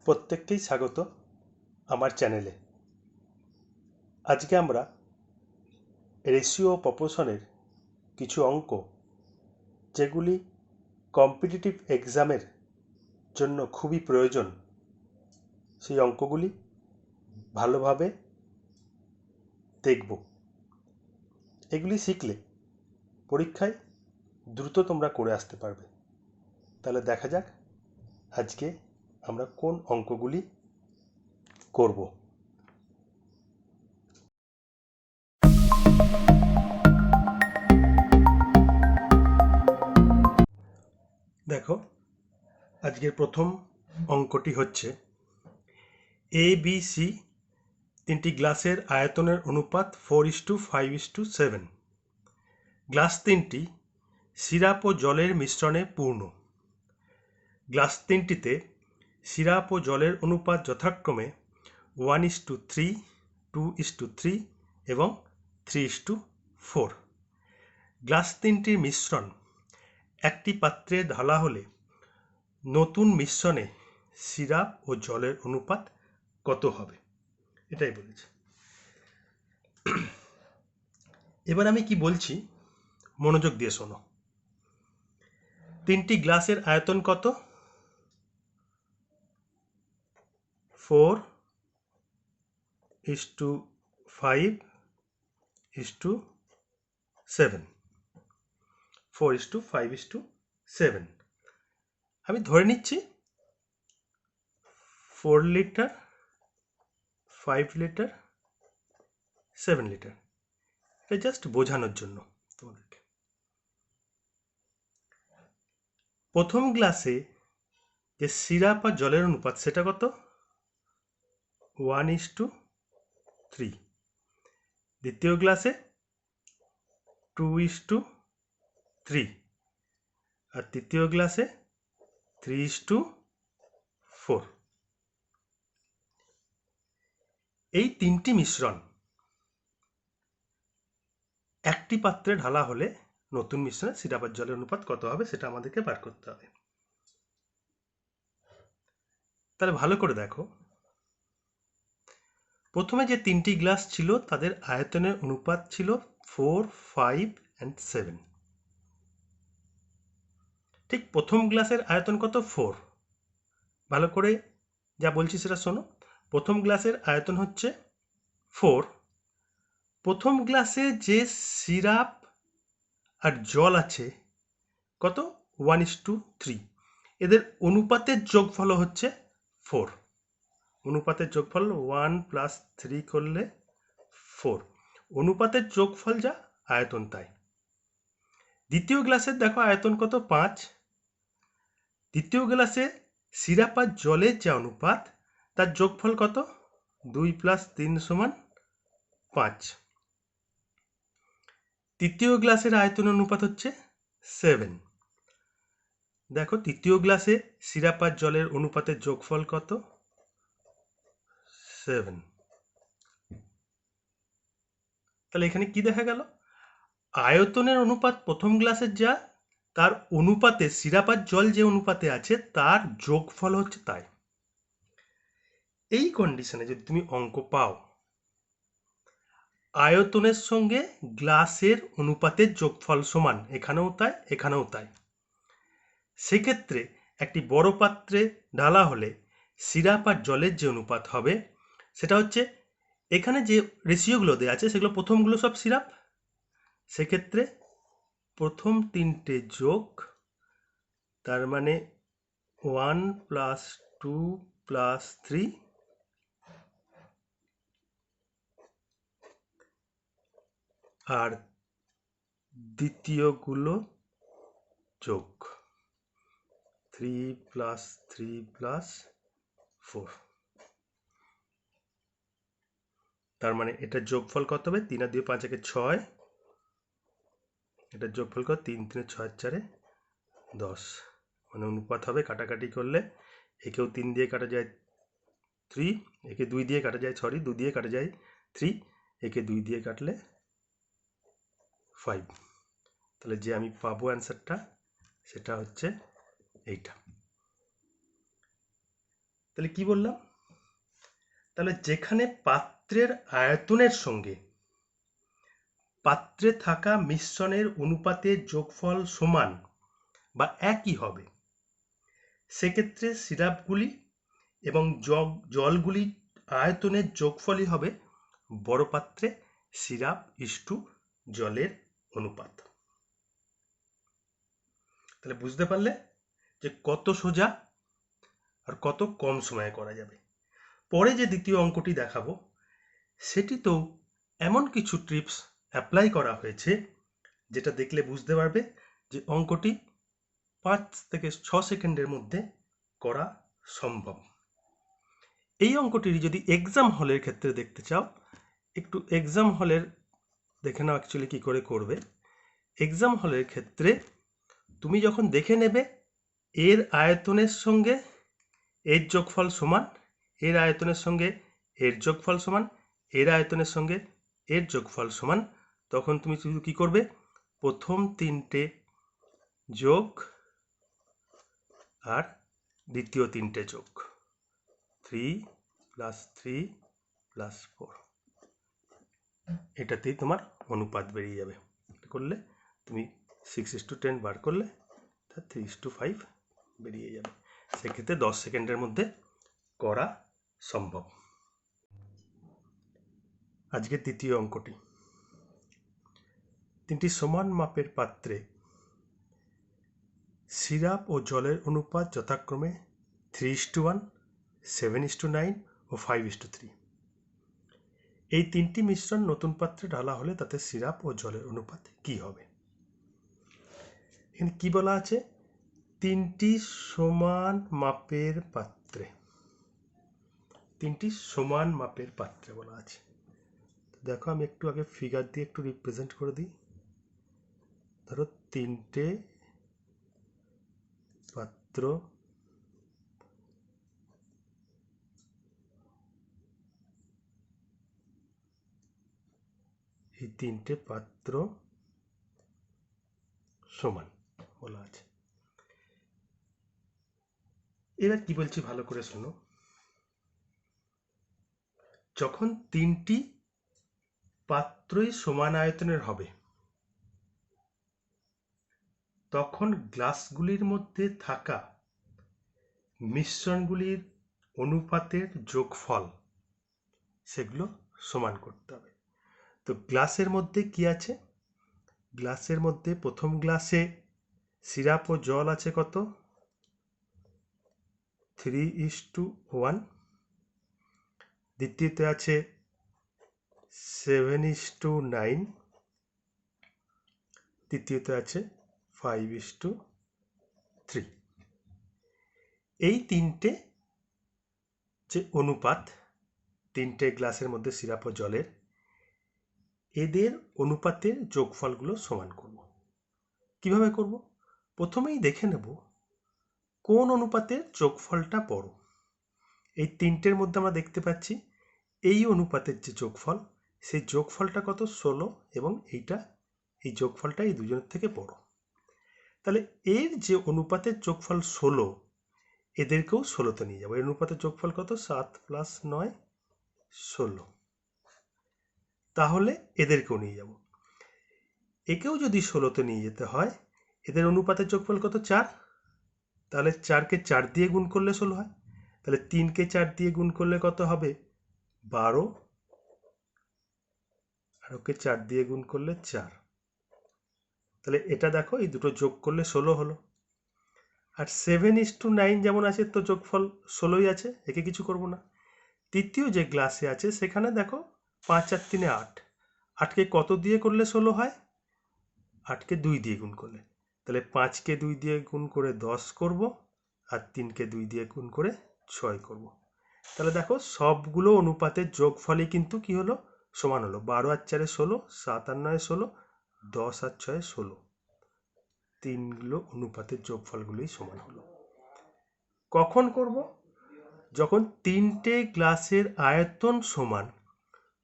প্রত্যেককেই স্বাগত আমার চ্যানেলে। আজকে আমরা রেশিও ও প্রপোর্শনের কিছু অঙ্ক, যেগুলি কম্পিটিটিভ এক্সামের জন্য খুবই প্রয়োজন, সেই অঙ্কগুলি ভালোভাবে দেখব। এগুলি শিখলে পরীক্ষায় দ্রুত তোমরা করে আসতে পারবে। তাহলে দেখা যাক আজকে আমরা কোন অঙ্কগুলি করব। দেখো, আজকের প্রথম অঙ্কটি হচ্ছে ABC তিনটি গ্লাসের আয়তনের অনুপাত 4:5:7। গ্লাস তিনটি সিরাপ ও জলের মিশ্রণে পূর্ণ। গ্লাস তিনটিতে সিরাপ ও জলের অনুপাত যথাক্রমে 1:3, 2:3 এবং 3:4। গ্লাস তিনটির মিশ্রণ একটি পাত্রে ঢালা হলে নতুন মিশ্রণে সিরাপ ও জলের অনুপাত কত হবে, এটাই বলেছে। এবার আমি কি বলছি মনোযোগ দিয়ে শোনো। তিনটি গ্লাসের আয়তন কত? 4:5:7। 4:5:7। আমি ধরে নিচ্ছি 4 লিটার, 5 লিটার, 7 লিটার। এটা জাস্ট বোঝানোর জন্য তোমাদেরকে। প্রথম গ্লাসে যে সিরাপ আর জলের অনুপাত সেটা কত? 1:3। দ্বিতীয় গ্লাসে 2:3 আর তৃতীয় গ্লাসে 3:4। এই তিনটি মিশ্রণ একটি পাত্রে ঢালা হলে নতুন মিশ্রণে সিরাপ আর জলের অনুপাত কত হবে সেটা আমাদেরকে বার করতে হবে। তাহলে ভালো করে দেখো, প্রথমে যে তিনটি গ্লাস ছিল তাদের আয়তনের অনুপাত ছিল 4, 5 and 7। ঠিক প্রথম গ্লাসের আয়তন কত? 4। ভালো করে যা বলছি সেটা শোনো। প্রথম গ্লাসের আয়তন হচ্ছে 4। প্রথম গ্লাসে যে সিরাপ আর জল আছে কত? 1:3। এদের অনুপাতের যোগফল হচ্ছে 4। অনুপাতের যোগফল 1 + 3 করলে 4। অনুপাতের যোগফল যা, আয়তন তাই। দ্বিতীয় গ্লাসের দেখো আয়তন কত? 5। দ্বিতীয় গ্লাসে সিরাপ আর জলের যে অনুপাত তার যোগফল কত? 2 + 3 = 5। তৃতীয় গ্লাসের আয়তন অনুপাত হচ্ছে 7। দেখো, তৃতীয় গ্লাসে সিরাপ আর জলের অনুপাতের যোগফল কত? 7। তাহলে এখানে কি দেখা গেল? আয়তনের অনুপাত প্রথম গ্লাসের যা, তার অনুপাতে সিরাপ আর জল যে অনুপাতে আছে তার যোগফল হচ্ছে তাই। এই কন্ডিশনে যদি তুমি অঙ্ক পাও আয়তনের সঙ্গে গ্লাসের অনুপাতের যোগফল সমান, এখানেও তাই এখানেও তাই, সেক্ষেত্রে একটি বড় পাত্রে ঢালা হলে সিরাপ আর জলের যে অনুপাত হবে সেটা হচ্ছে, এখানে যে রেশিওগুলো দেওয়া আছে সেগুলো প্রথমগুলো সব সিরাপ, সেক্ষেত্রে প্রথম তিনটে যোগ, তার মানে 1 + 2 + 3, আর দ্বিতীয়গুলো যোগ 3 + 3 + 4। তার মানে এটার যোগফল কত হবে? 3 আর 2 5 একে 6। এটার যোগফল কত? 3 3 6 4 10। মানে অনুপাত হবে, কাটাকাটি করলে একেও 3 দিয়ে কাটা যায় 3, একে 2 দিয়ে কাটা যায়, 2 দিয়ে কাটা যায় 3, একে 2 দিয়ে কাটলে 5। তাহলে যে আমি পাবো অ্যান্সারটা সেটা হচ্ছে এইটা। তাহলে কি বললাম, তাহলে যেখানে পাত্রের আয়তনের সঙ্গে পাত্রে থাকা মিশ্রণের অনুপাতের যোগফল সমান বা একই হবে, সেক্ষেত্রে সিরাপগুলি এবং জলগুলি আয়তনের যোগফলই হবে বড় পাত্রে সিরাপ ইস্টু জলের অনুপাত। তাহলে বুঝতে পারলে যে কত সোজা আর কত কম সময়ে করা যাবে। পরে যে দ্বিতীয় অঙ্কটি দেখাবো সেটিতেও এমন কিছু ট্রিপস অ্যাপ্লাই করা হয়েছে যেটা দেখলে বুঝতে পারবে যে অঙ্কটি 5 থেকে 6 সেকেন্ডের মধ্যে করা সম্ভব। এই অঙ্কটির যদি এক্সাম হলের ক্ষেত্রে দেখতে চাও, একটু এক্সাম হলের দেখে নাও অ্যাকচুয়ালি কী করে করবে। এক্সাম হলের ক্ষেত্রে তুমি যখন দেখে নেবে এর আয়তনের সঙ্গে এর যোগফল সমান, এর আয়তনের সঙ্গে এর যোগফল সমান, এর আয়তনের সঙ্গে এর যোগফল সমান, তখন তুমি শুধু কী করবে, প্রথম তিনটে যোগ আর দ্বিতীয় তিনটে যোগ, 3 + 3 + 4, এটাতেই তোমার অনুপাত বেরিয়ে যাবে। এটা করলে তুমি 6:10 বার করলে 3:5 বেরিয়ে যাবে। সেক্ষেত্রে 10 সেকেন্ডের মধ্যে করা সম্ভব। আজকের দ্বিতীয় অঙ্কটি, তিনটি সমান মাপের পাত্রে সিরাপ ও জলের অনুপাত যথাক্রমে 3:1, 7:9 ও 5:3। এই তিনটি মিশ্রণ নতুন পাত্রে ঢালা হলে তাতে সিরাপ ও জলের অনুপাত কি হবে? এখানে কি বলা আছে, তিনটি সমান মাপের পাত্রে, তিনটি সমান মাপের পাত্রে বলা আছে। দেখো আমি একটু আগে ফিগার দিয়ে একটু রিপ্রেজেন্ট করে দিই। ধরো তিনটে পাত্র, এই তিনটে পাত্র সমান বলা আছে। এবার কি বলছি ভালো করে শোনো। যখন তিনটি পাত্রই সমান আয়তনের হবে তখন গ্লাসগুলির মধ্যে থাকা মিশ্রণগুলির অনুপাতের যোগফল সেগুলো সমান করতে হবে। তো গ্লাসের মধ্যে কি আছে, গ্লাসের মধ্যে প্রথম গ্লাসে সিরাপ ও জল আছে কত, 3:1, দ্বিতীয়তে আছে 7:9, তৃতীয়তে আছে 5:3। এই তিনটে যে অনুপাত, তিনটে গ্লাসের মধ্যে সিরাপ ও জলের, এদের অনুপাতের যোগফলগুলো সমান করব। কিভাবে করব? প্রথমেই দেখে নেব কোন অনুপাতের যোগফলটা বড়। এই তিনটের মধ্যে আমরা দেখতে পাচ্ছি এই অনুপাতের যে যোগফল, সেই যোগফলটা কত, 16, এবং এই যোগফলটা এই দুজনের থেকে বড়। তাহলে এর যে অনুপাতের যোগফল 16, এদেরকেও 16তে নিয়ে যাবো। এর অনুপাতের যোগফল কত, 7 + 9 16, তাহলে এদেরকেও নিয়ে যাব। একেও যদি 16তে নিয়ে যেতে হয়, এদের অনুপাতের যোগফল কত, 4, তাহলে 4কে 4 দিয়ে গুণ করলে 16 হয়। তাহলে 3কে 4 দিয়ে গুণ করলে কত হবে, 12, আর ওকে 4 দিয়ে গুণ করলে 4। তাহলে এটা দেখো এই দুটো যোগ করলে 16 হলো। আর 7:9 যেমন আছে, তো যোগফল 16ই আছে, একে কিছু করব না। তৃতীয় যে গ্লাসে আছে সেখানে দেখো 5 আর 3 8, 8কে কত দিয়ে করলে 16 হয়, 8কে 2 দিয়ে গুণ করলে। তাহলে 5কে 2 দিয়ে গুণ করে 10 করব, আর 3কে 2 দিয়ে গুণ করে 6 করব। তাহলে দেখো সবগুলো অনুপাতের যোগফলই কিন্তু কি হলো, সমান হলো। 12 আর 4 16, 7 আর 9 16, 10 আর 6 16, তিনগুলো অনুপাতের যোগফলগুলোই সমান হলো। কখন করব? যখন তিনটে গ্লাসের আয়তন সমান,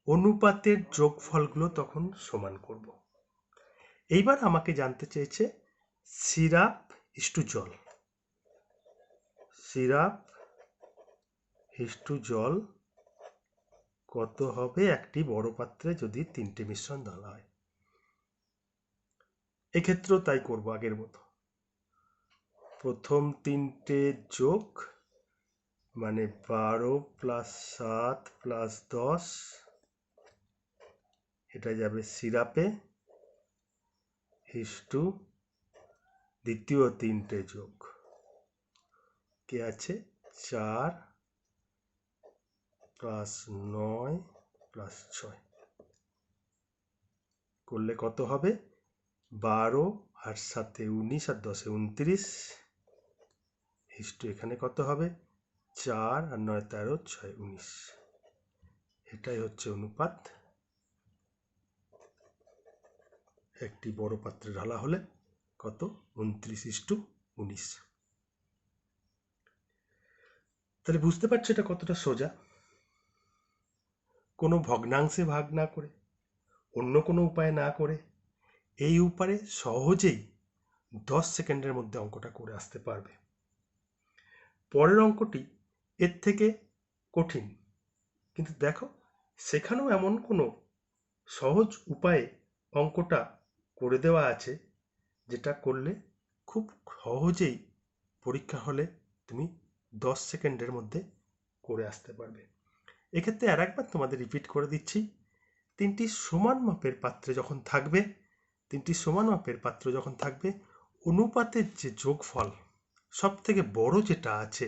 অনুপাতের যোগফলগুলো তখন সমান করব। এইবার আমাকে জানতে চেয়েছে সিরাপ ইস্টু জল, সিরাপ ইস্টু জল কত হবে একটি বড় পাত্রে যদি 3টে মিশ্রণ ঢালা হয়। এক্ষেত্রেও তাই করব আগের মতো, প্রথম 3টে যোগ মানে 12 + 7 + 10, এটা যাবে সিরাপে, ইস্টু দ্বিতীয় 3টে যোগ কে আছে 4 + 9 + 6 করলে কত হবে 12 আর 7 19 আর 10 29, ইস্টু এখানে কত হবে 4 আর 9 13 6 19। এটাই হচ্ছে অনুপাত, একটি বড় পাত্রে ঢালা হলে কত 29:19। তাহলে বুঝতে পারছো এটা কতটা সোজা, কোনো ভগ্নাংশে ভাগ না করে, অন্য কোনো উপায় না করে, এই উপায়ে সহজেই 10 সেকেন্ডের মধ্যে অঙ্কটা করে আসতে পারবে। পরের অঙ্কটি এর থেকে কঠিন, কিন্তু দেখো সেখানেও এমন কোনো সহজ উপায়ে অঙ্কটা করে দেওয়া আছে যেটা করলে খুব সহজেই পরীক্ষা হলে তুমি 10 সেকেন্ডের মধ্যে করে আসতে পারবে। এক্ষেত্রে আর একবার তোমাদের রিপিট করে দিচ্ছি, 3টি সমান মাপের পাত্রে যখন থাকবে, 3টি সমান মাপের পাত্র যখন থাকবে, অনুপাতের যে যোগফল সব থেকে বড় যেটা আছে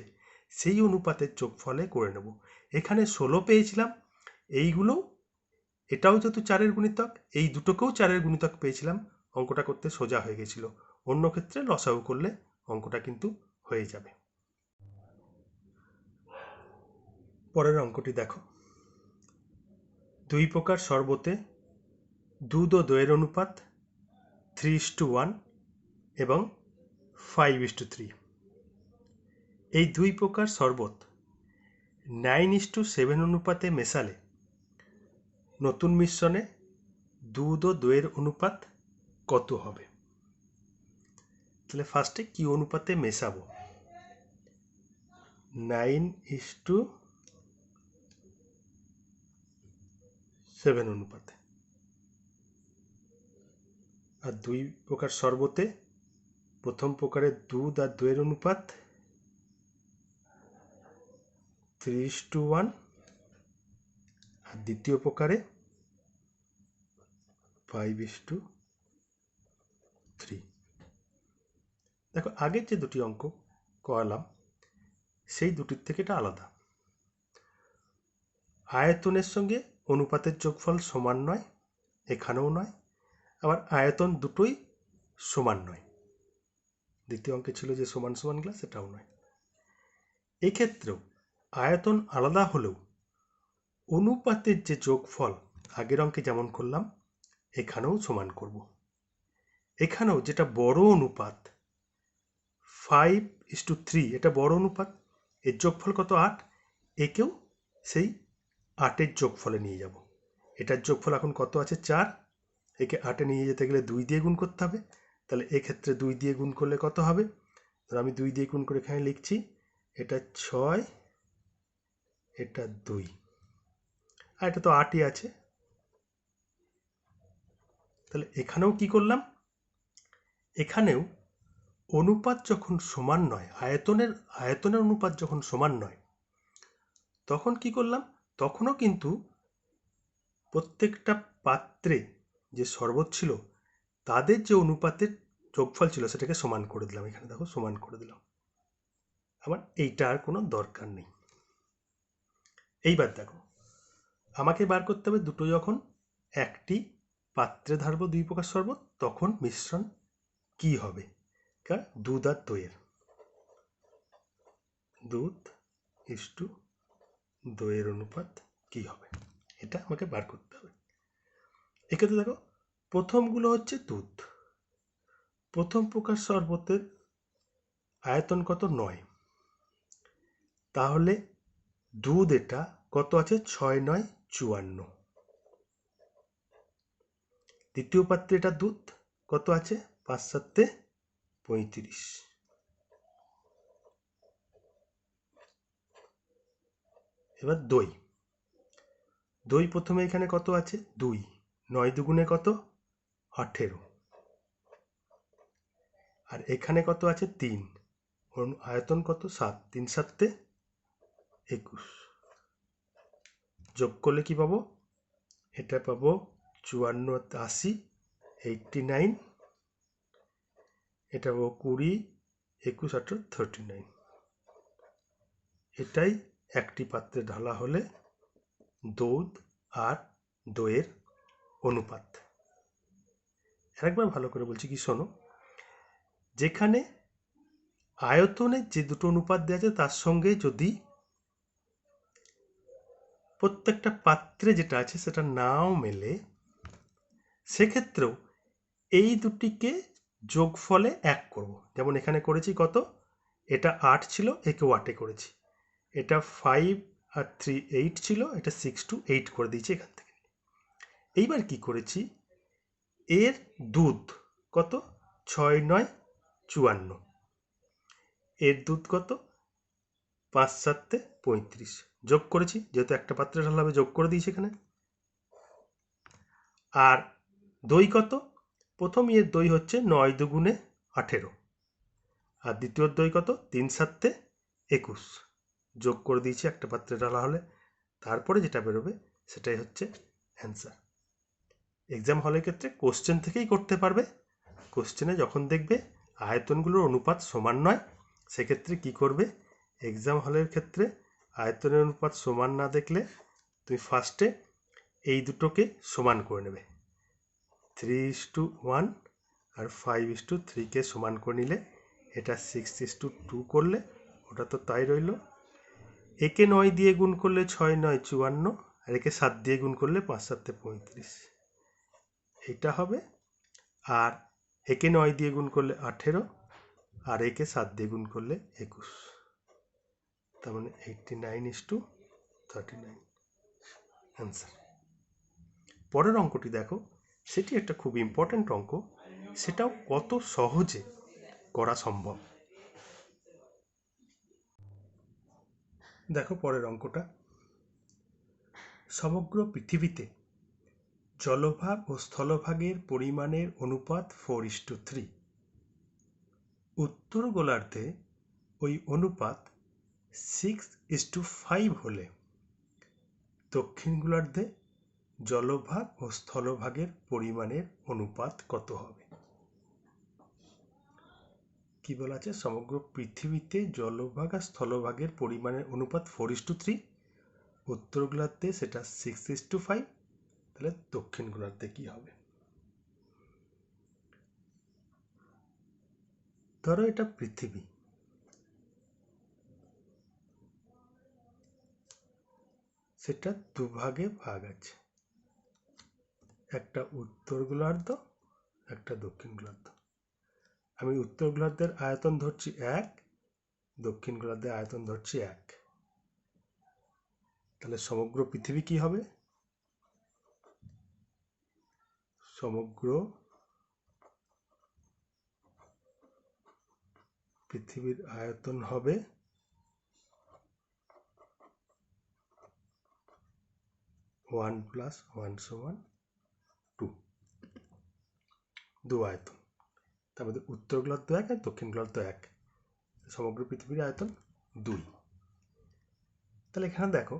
সেই অনুপাতের যোগফলে করে নেব। এখানে 16 পেয়েছিলাম, এইগুলো এটাও যেহেতু 4-এর গুণিতক, এই দুটোকেও 4-এর গুণিতক পেয়েছিলাম, অঙ্কটা করতে সোজা হয়ে গেছিল। অন্য ক্ষেত্রে লসাগু করলে অঙ্কটা কিন্তু হয়ে যাবে। পরের অঙ্কটি দেখো, 2 প্রকার শরবতে দুধ ও দইয়ের অনুপাত 3:1 এবং 5:3। এই 2 প্রকার শরবত 9:7 অনুপাতে মেশালে নতুন মিশ্রণে দুধ ও দইয়ের অনুপাত কত হবে? তাহলে ফার্স্টে কি অনুপাতে মেশাবো? 9:7 অনুপাতে। আর 2 প্রকার শরবতে প্রথম প্রকারে দুধ আর দইয়ের অনুপাত 3:1 আর দ্বিতীয় প্রকারে 5:3। দেখো আগের যে দুটি অঙ্ক করালাম সেই দুটির থেকে এটা আলাদা। আয়তনের সঙ্গে অনুপাতের যোগফল সমান নয়, এখানেও নয়, আবার আয়তন দুটোই সমান নয়। দ্বিতীয় অঙ্কে ছিল যে সমান সমান গ্লাস, এটাও নয়। এক্ষেত্রেও আয়তন আলাদা হলেও অনুপাতের যে যোগফল আগের অঙ্কে যেমন করলাম এখানেও সমান করব। এখানেও যেটা বড় অনুপাত 5:3, এটা বড় অনুপাত, এর যোগফল কত 8, একেও সেই 8-এর যোগফলে নিয়ে যাব। এটার যোগফল এখন কত আছে 4, একে 8-এ নিয়ে যেতে গেলে 2 দিয়ে গুণ করতে হবে। তাহলে এক্ষেত্রে 2 দিয়ে গুণ করলে কত হবে? আমি 2 দিয়ে গুণ করে এখানে লিখছি, এটা 6, এটা 2, আর এটা তো 8ই আছে। তাহলে এখানেও কি করলাম, এখানেও অনুপাত যখন সমান নয়, আয়তনের অনুপাত যখন সমান নয়, তখন কি করলাম, তখনও কিন্তু প্রত্যেকটা পাত্রে যে শরবত ছিল তাদের যে অনুপাতের যোগফল ছিল সেটাকে সমান করে দিলাম। এখানে দেখো সমান করে দিলাম, আমার এইটা আর কোনো দরকার নেই। এইবার দেখো আমাকে বার করতে হবে দুটো যখন একটি পাত্রে ঢালবো 2 প্রকার শরবত, তখন মিশ্রণ কি হবে? দুধ আর দইয়ের, দুধ ইস্টু দইয়ের অনুপাত কি হবে, এটা আমাকে বার করতে হবে। এক্ষেত্রে দেখো প্রথমগুলো হচ্ছে দুধ, প্রথম প্রকার শরবতের আয়তন কত 9, তাহলে দুধ এটা কত আছে 6×9 = 54। দ্বিতীয় পাত্রে এটা দুধ কত আছে 5×7 = 35। এবার দই। দই প্রথমে এখানে কত আছে? 2। 9 দুগুণে কত? 18। আর এখানে কত আছে? 3। আয়তন কত? 7। 3 7 21। যোগ করলে কি পাবো? এটা পাবো 54 80 89। এটা পাবো 20 21 18 39। এটাই একটি পাত্রে ঢালা হলে দুধ আর দইয়ের অনুপাত। আরেকবার ভালো করে বলছি, কি শোনো, যেখানে আয়তনের যে দুটো অনুপাত দেওয়া আছে তার সঙ্গে যদি প্রত্যেকটা পাত্রে যেটা আছে সেটা নাও মেলে, সেক্ষেত্রেও এই দুটিকে যোগফলে 1 করব। যেমন এখানে করেছি কত? এটা 8 ছিল, একে 8 করেছি। এটা 5 আর 3 8 ছিল, এটা 6 to 8 করে দিয়েছি এখান থেকে। এইবার কি করেছি, এর দুধ কত? 6 9 54। এর দুধ কত? 5 7 35। যোগ করেছি, যেহেতু একটা পাত্রে ঢালা হবে যোগ করে দিয়েছি এখানে। আর দই কত? প্রথম এর দই হচ্ছে 9 দুগুণে 18। আর দ্বিতীয় দই কত? 3 7 21। যোগ করে দিয়েছি একটা পাত্রে ঢালা হলে। তারপরে যেটা বেরোবে সেটাই হচ্ছে অ্যান্সার। এক্সাম হলের ক্ষেত্রে কোশ্চেন থেকেই করতে পারবে। কোশ্চেনে যখন দেখবে আয়তনগুলোর অনুপাত সমান নয়, সেক্ষেত্রে কি করবে? এক্সাম হলের ক্ষেত্রে আয়তনের অনুপাত সমান না দেখলে তুমি ফার্স্টে এই দুটোকে সমান করে নেবে। 3:1 আর 5:3কে সমান করে নিলে এটা 6:2 করলে ওটা তো তাই রইল। একে 9 দিয়ে গুণ করলে 6 9 54, আর একে 7 দিয়ে গুণ করলে 5 7 35। এটা হবে। আর একে 9 দিয়ে গুণ করলে 18, আর একে 7 দিয়ে গুণ করলে 21। তার মানে 89:39 অ্যান্সার। পরের অঙ্কটি দেখো, সেটি একটা খুব ইম্পর্ট্যান্ট অঙ্ক, সেটাও কত সহজে করা সম্ভব। দেখো পরের অঙ্কটা, সমগ্র পৃথিবীতে জলভাগ ও স্থলভাগের পরিমাণের অনুপাত 4:3। উত্তর গোলার্ধে ওই অনুপাত 6:5 হলে দক্ষিণ গোলার্ধে জলভাগ ও স্থলভাগের পরিমাণের অনুপাত কত হবে? কি বলা আছে? সমগ্র পৃথিবীতে জলভাগ আর স্থলভাগের পরিমাণের অনুপাত 4:3। উত্তর গোলার্ধে সেটা 6:5। তাহলে দক্ষিণ গোলার্ধে কি হবে? ধরো এটা পৃথিবী, সেটা দুভাগে ভাগ আছে, একটা উত্তর গোলার্ধ, একটা দক্ষিণ গোলার্ধ। আমি উত্তর গোলার্ধের আয়তন ধরছি 1, দক্ষিণ গোলার্ধের আয়তন ধরছি 1। তাহলে সমগ্র পৃথিবী কি হবে? সমগ্র পৃথিবীর আয়তন হবে 1 + 1 = 2। দু আয়তন, তার মধ্যে উত্তর গোলার্ধ 1 আর দক্ষিণ গোলার্ধ 1। সমগ্র পৃথিবীর আয়তন 2। তাহলে এখানে দেখো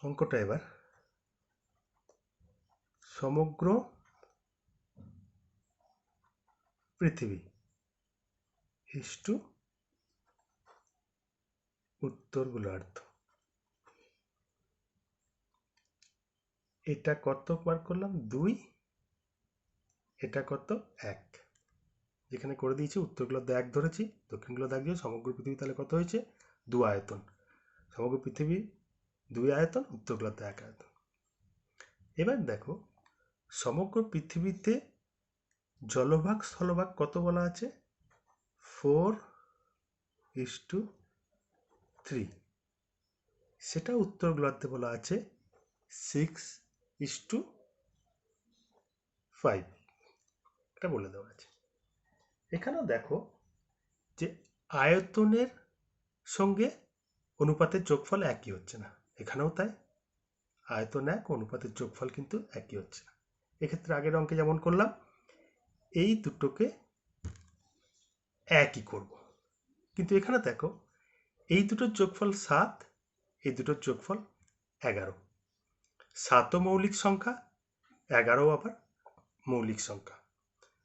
অঙ্কটা এবার, সমগ্র পৃথিবী ইস্টু উত্তর গোলার্ধ, এটা কত বার করলাম? 2। এটা কত? 1। যেখানে করে দিয়েছি উত্তর গোলার্ধ 1 ধরেছি, দক্ষিণ গোলার্ধ 1 ধরেছি, সমগ্র পৃথিবী তাহলে কত হয়েছে? 2 আয়তন। সমগ্র পৃথিবী 2 আয়তন, উত্তর গোলার্ধ 1 আয়তন। এবার দেখো সমগ্র পৃথিবীতে জলভাগ স্থলভাগ কত বলা আছে? 4:3। সেটা উত্তর গোলার্ধে বলা আছে 6:5। এটা বলে দেওয়া আছে। এখানেও দেখো যে আয়তনের সঙ্গে অনুপাতের যোগফল একই হচ্ছে না, এখানেও তাই। আয়তন এক, অনুপাতের যোগফল কিন্তু একই হচ্ছে না। এক্ষেত্রে আগের অঙ্কে যেমন করলাম, এই দুটোকে একই করব। কিন্তু এখানে দেখো, এই দুটোর যোগফল 7, এই দুটোর যোগফল 11। 7ও মৌলিক সংখ্যা, 11ও আবার মৌলিক সংখ্যা।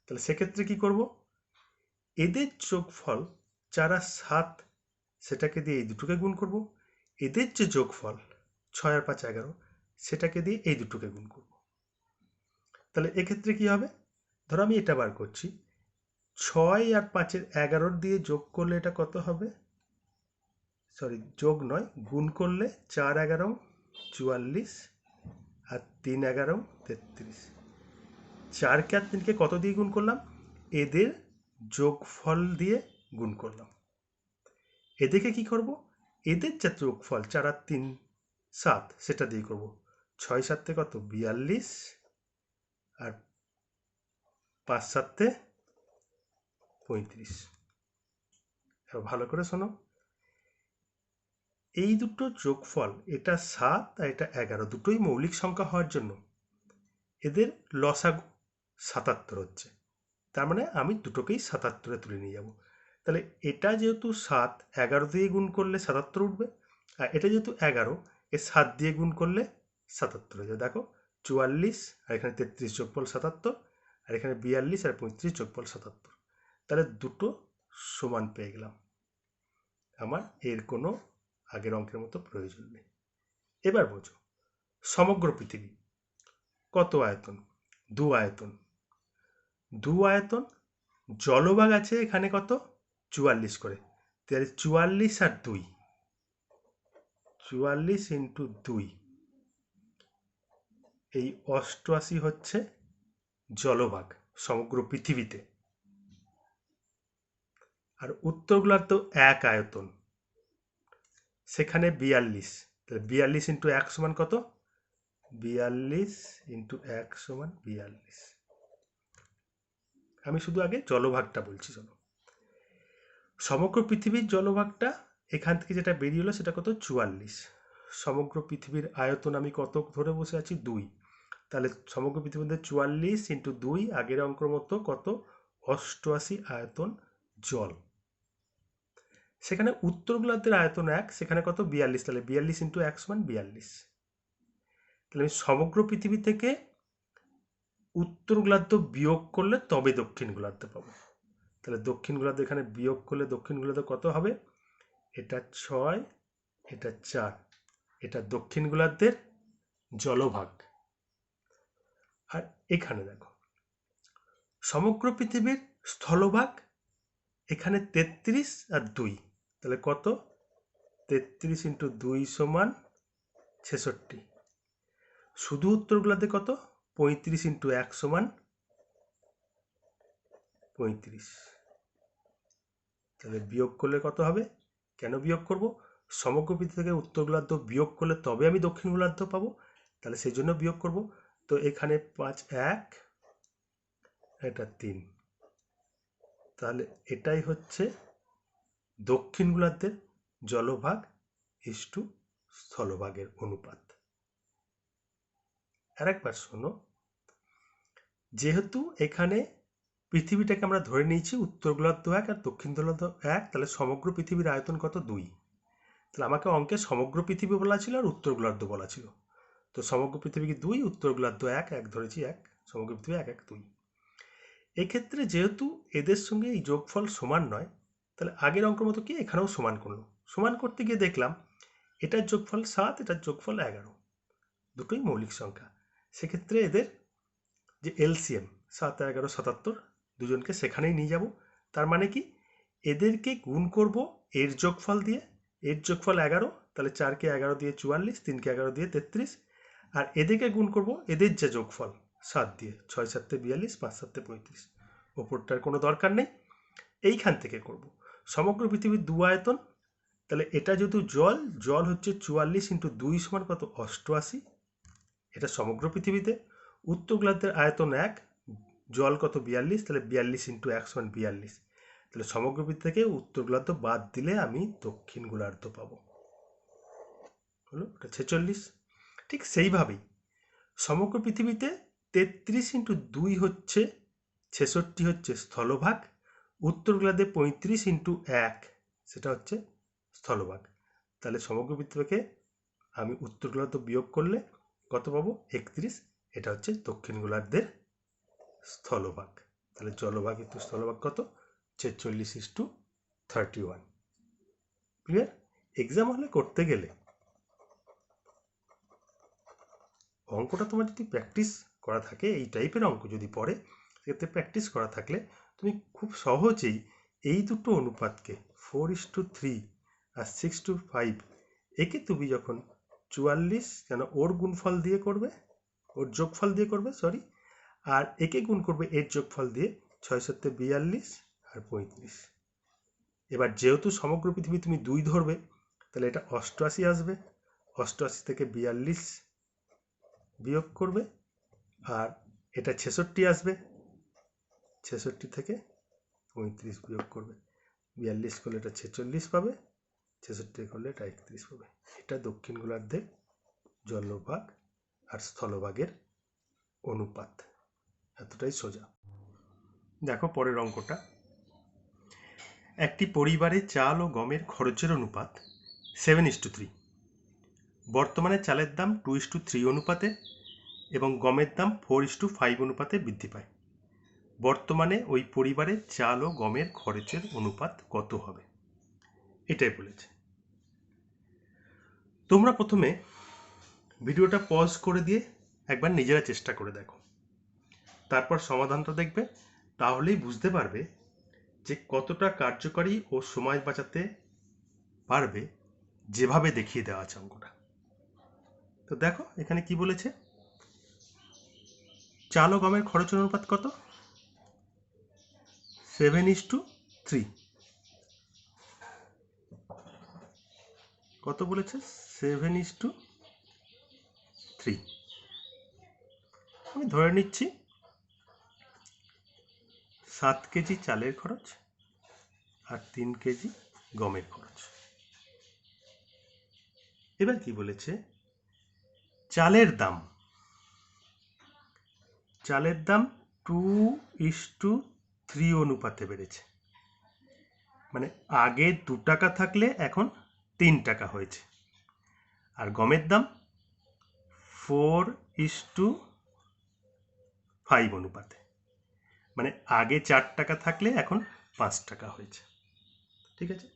তাহলে সেক্ষেত্রে কি করব, এদের যোগফল যারা 7 সেটাকে দিয়ে এই দুটোকে গুণ করব, এদের যে যোগফল 6 আর 5 11 সেটাকে দিয়ে এই দুটোকে গুণ করব। তাহলে এক্ষেত্রে কি হবে, ধরো আমি এটা বার করছি, 6 আর 5-এর 11 দিয়ে যোগ করলে এটা কত হবে, সরি যোগ নয়, গুণ করলে 4 11 44 আর 3 11 33। 4কে আর 3কে কত দিয়ে গুণ করলাম, এদের যোগফল দিয়ে গুণ করলাম। এদিকে কি করব, এদের যে যোগফল 4 আর 3 7 সেটা দিয়ে করব। 6 7 কত 42 আর 5 7 35। এবার ভালো করে শোনো, এই দুটো যোগফল, এটা 7 আর এটা 11, দুটোই মৌলিক সংখ্যা হওয়ার জন্য এদের লসাগু 77 হচ্ছে। তার মানে আমি দুটোকেই 77-এ তুলে নিয়ে যাব। তাহলে এটা যেহেতু 7, 11 দিয়ে গুণ করলে 77 উঠবে, আর এটা যেহেতু 11, 7 দিয়ে গুণ করলে 77 হয়ে যাবে। দেখো 44 আর এখানে 33 যোগফল 77, আর এখানে 42 আর 35 যোগফল 77। তাহলে দুটো সমান পেয়ে গেলাম, আমার এর কোনো আগের অঙ্কের মতো প্রয়োজন নেই। এবার বোঝো, সমগ্র পৃথিবী কত আয়তন, 2 আয়তন। 2 আয়তন, জলভাগ আছে এখানে কত 44 করে, তাহলে 44 আর 2, 44 ইন্টু 2, এই 88 হচ্ছে জলভাগ সমগ্র পৃথিবীতে। আর উত্তর গোলার্ধ 1 আয়তন, সেখানে 42, তাহলে 42 ইন্টু 1 সমান কত, 42 ইন্টু 1 সমান 42। আমি শুধু আগে জলভাগটা বলছি, চলো। সমগ্র পৃথিবীর জলভাগটা এখান থেকে যেটা বেরিয়ে এলো সেটা কত 44। সমগ্র পৃথিবীর আয়তন আমি কত ধরে বসে আছি 2, তাহলে সমগ্র পৃথিবীতে 44 ইন্টু 2, আগের অঙ্কের মতো কত 88 আয়তন জল। সেখানে উত্তর গোলার্ধের আয়তন 1, সেখানে কত 42, তাহলে 42 ইন্টু 1 সমান 42। তাহলে আমি সমগ্র পৃথিবী থেকে উত্তর গোলার্ধ বিয়োগ করলে তবে দক্ষিণ গোলার্ধ পাবো। তাহলে দক্ষিণ গোলার্ধ এখানে বিয়োগ করলে দক্ষিণ গোলার্ধ কত হবে, এটা 6, এটা 4, এটা দক্ষিণ গোলার্ধের জলভাগ। আর এখানে দেখো সমগ্র পৃথিবীর স্থলভাগ, এখানে 33 আর 2, তাহলে কত 33 ইন্টু 2 সমান 66। শুধু উত্তর গোলার্ধে কত 35 ইন্টু 1 সমান 35। তাহলে বিয়োগ করলে কত হবে, কেন বিয়োগ করব, সমগ্র পৃথিবী থেকে উত্তর গোলার্ধ বিয়োগ করলে তবে আমি দক্ষিণ গোলার্ধ পাবো, তাহলে সেই জন্য বিয়োগ করব। তো এখানে 5 1, এটা 3, তাহলে এটাই হচ্ছে দক্ষিণ গোলার্ধের জলভাগ ইস্টু স্থলভাগের অনুপাত। আরেকবার শোনো, যেহেতু এখানে পৃথিবীটাকে আমরা ধরে নিয়েছি উত্তর গোলার্ধ 1 আর দক্ষিণ গোলার্ধ 1, তাহলে সমগ্র পৃথিবীর আয়তন কত 2। তাহলে আমাকে অঙ্কে সমগ্র পৃথিবী বলা ছিল আর উত্তর গোলার্ধ বলা ছিল, তো সমগ্র পৃথিবীকে 2, উত্তর গোলার্ধ 1 1 ধরেছি 1, সমগ্র পৃথিবী 1 1 2। এক্ষেত্রে যেহেতু এদের সঙ্গে এই যোগফল সমান নয়, তাহলে আগের অঙ্কের মতো কি এখানেও সমান করলো। সমান করতে গিয়ে দেখলাম এটার যোগফল 7, এটার যোগফল 11, দুটোই মৌলিক সংখ্যা। সেক্ষেত্রে এদের যে এলসিএম 7 11 77, দুজনকে সেখানেই নিয়ে যাব। তার মানে কি, এদেরকে গুণ করব এর যোগফল দিয়ে, এর যোগফল 11, তাহলে 4কে 11 দিয়ে 44, 3কে 11 দিয়ে 33, আর এদেরকে গুণ করব এদের যে যোগফল 7 দিয়ে, 6 7 42, 5 7 35। ওপরটার কোনো দরকার নেই, এইখান থেকে করব। সমগ্র পৃথিবীর 2 আয়তন, তাহলে এটা যেহেতু জল, জল হচ্ছে 44 ইন্টু 2 সমান কত 88, এটা সমগ্র পৃথিবীতে। উত্তর গোলার্ধের আয়তন 1, জল কত 42, তাহলে 42 ইন্টু 1 সমান 42। তাহলে সমগ্র পৃথিবী থেকে উত্তর গোলার্ধ বাদ দিলে আমি দক্ষিণ গোলার্ধ পাবো। হলো ওটা 46। ঠিক সেইভাবেই সমগ্র পৃথিবীতে 33 × 2 হচ্ছে 66 হচ্ছে স্থলভাগ, উত্তর গোলার্ধে 35 × 1 সেটা হচ্ছে স্থলভাগ। তাহলে সমগ্র পৃথিবীকে আমি উত্তর গোলার্ধ বিয়োগ করলে কত পাবো? 31। এটা হচ্ছে দক্ষিণ গোলার্ধের স্থলভাগ। তাহলে জলভাগ ইন্টু স্থলভাগ কত? 46:31। ক্লিয়ার? এক্সাম হলে করতে গেলে অঙ্কটা তোমার যদি প্র্যাকটিস করা থাকে, এই টাইপের অঙ্ক যদি পড়ে, সেক্ষেত্রে প্র্যাকটিস করা থাকলে তুমি খুব সহজেই এই দুটো অনুপাতকে 4:3 আর 6:5 একে তুমি যখন 44 কেন ওর গুণফল দিয়ে করবে, ওর যোগফল দিয়ে করবে সরি, আর একে গুণ করবে এর যোগফল দিয়ে, 6×7=42 আর 35। এবার যেহেতু সমগ্র পৃথিবী তুমি 2 ধরবে, তাহলে এটা 88 আসবে। 88 থেকে 42 বিয়োগ করবে, আর এটা 66 আসবে। 66 থেকে 35 বিয়োগ করবে, 42 করলে এটা 46 পাবে, 66 করলে এটা 31 পাবে। এটা দক্ষিণ গোলার্ধের জলভাগ আর স্থলভাগের অনুপাত। এতটাই সোজা। দেখো পরের অঙ্কটা। একটি পরিবারে চাল ও গমের খরচের অনুপাত 7:3। বর্তমানে চালের দাম 2:3 অনুপাতে এবং গমের দাম 4:5 অনুপাতে বৃদ্ধি পায়। বর্তমানে ওই পরিবারে চাল ও গমের খরচের অনুপাত কত হবে? এটাই বলেছে। তোমরা প্রথমে ভিডিওটা পজ করে দিয়ে একবার নিজেরা চেষ্টা করে দেখো, তারপর সমাধানটা দেখবে, তাহলেই বুঝতে পারবে যে কতটা কার্যকরী ও সময় বাঁচাতে পারবে যেভাবে দেখিয়ে দেওয়া আছে অঙ্কটা। তো দেখো এখানে কি বলেছে, চাল ও গমের খরচের অনুপাত কত? 7:3। কত বলেছে? 7:3। আমি ধরে নিচ্ছি 7 কেজি চালের খরচ আর 3 কেজি গমের খরচ। এবার কি বলেছে, চালের দাম 2:3 অনুপাতে বেড়েছে। মানে আগে 2 টাকা থাকলে এখন 3 টাকা হয়েছে। আর গমের দাম 4:5 অনুপাতে, মানে আগে 4 টাকা থাকলে এখন 5 টাকা হয়েছে। ঠিক আছে,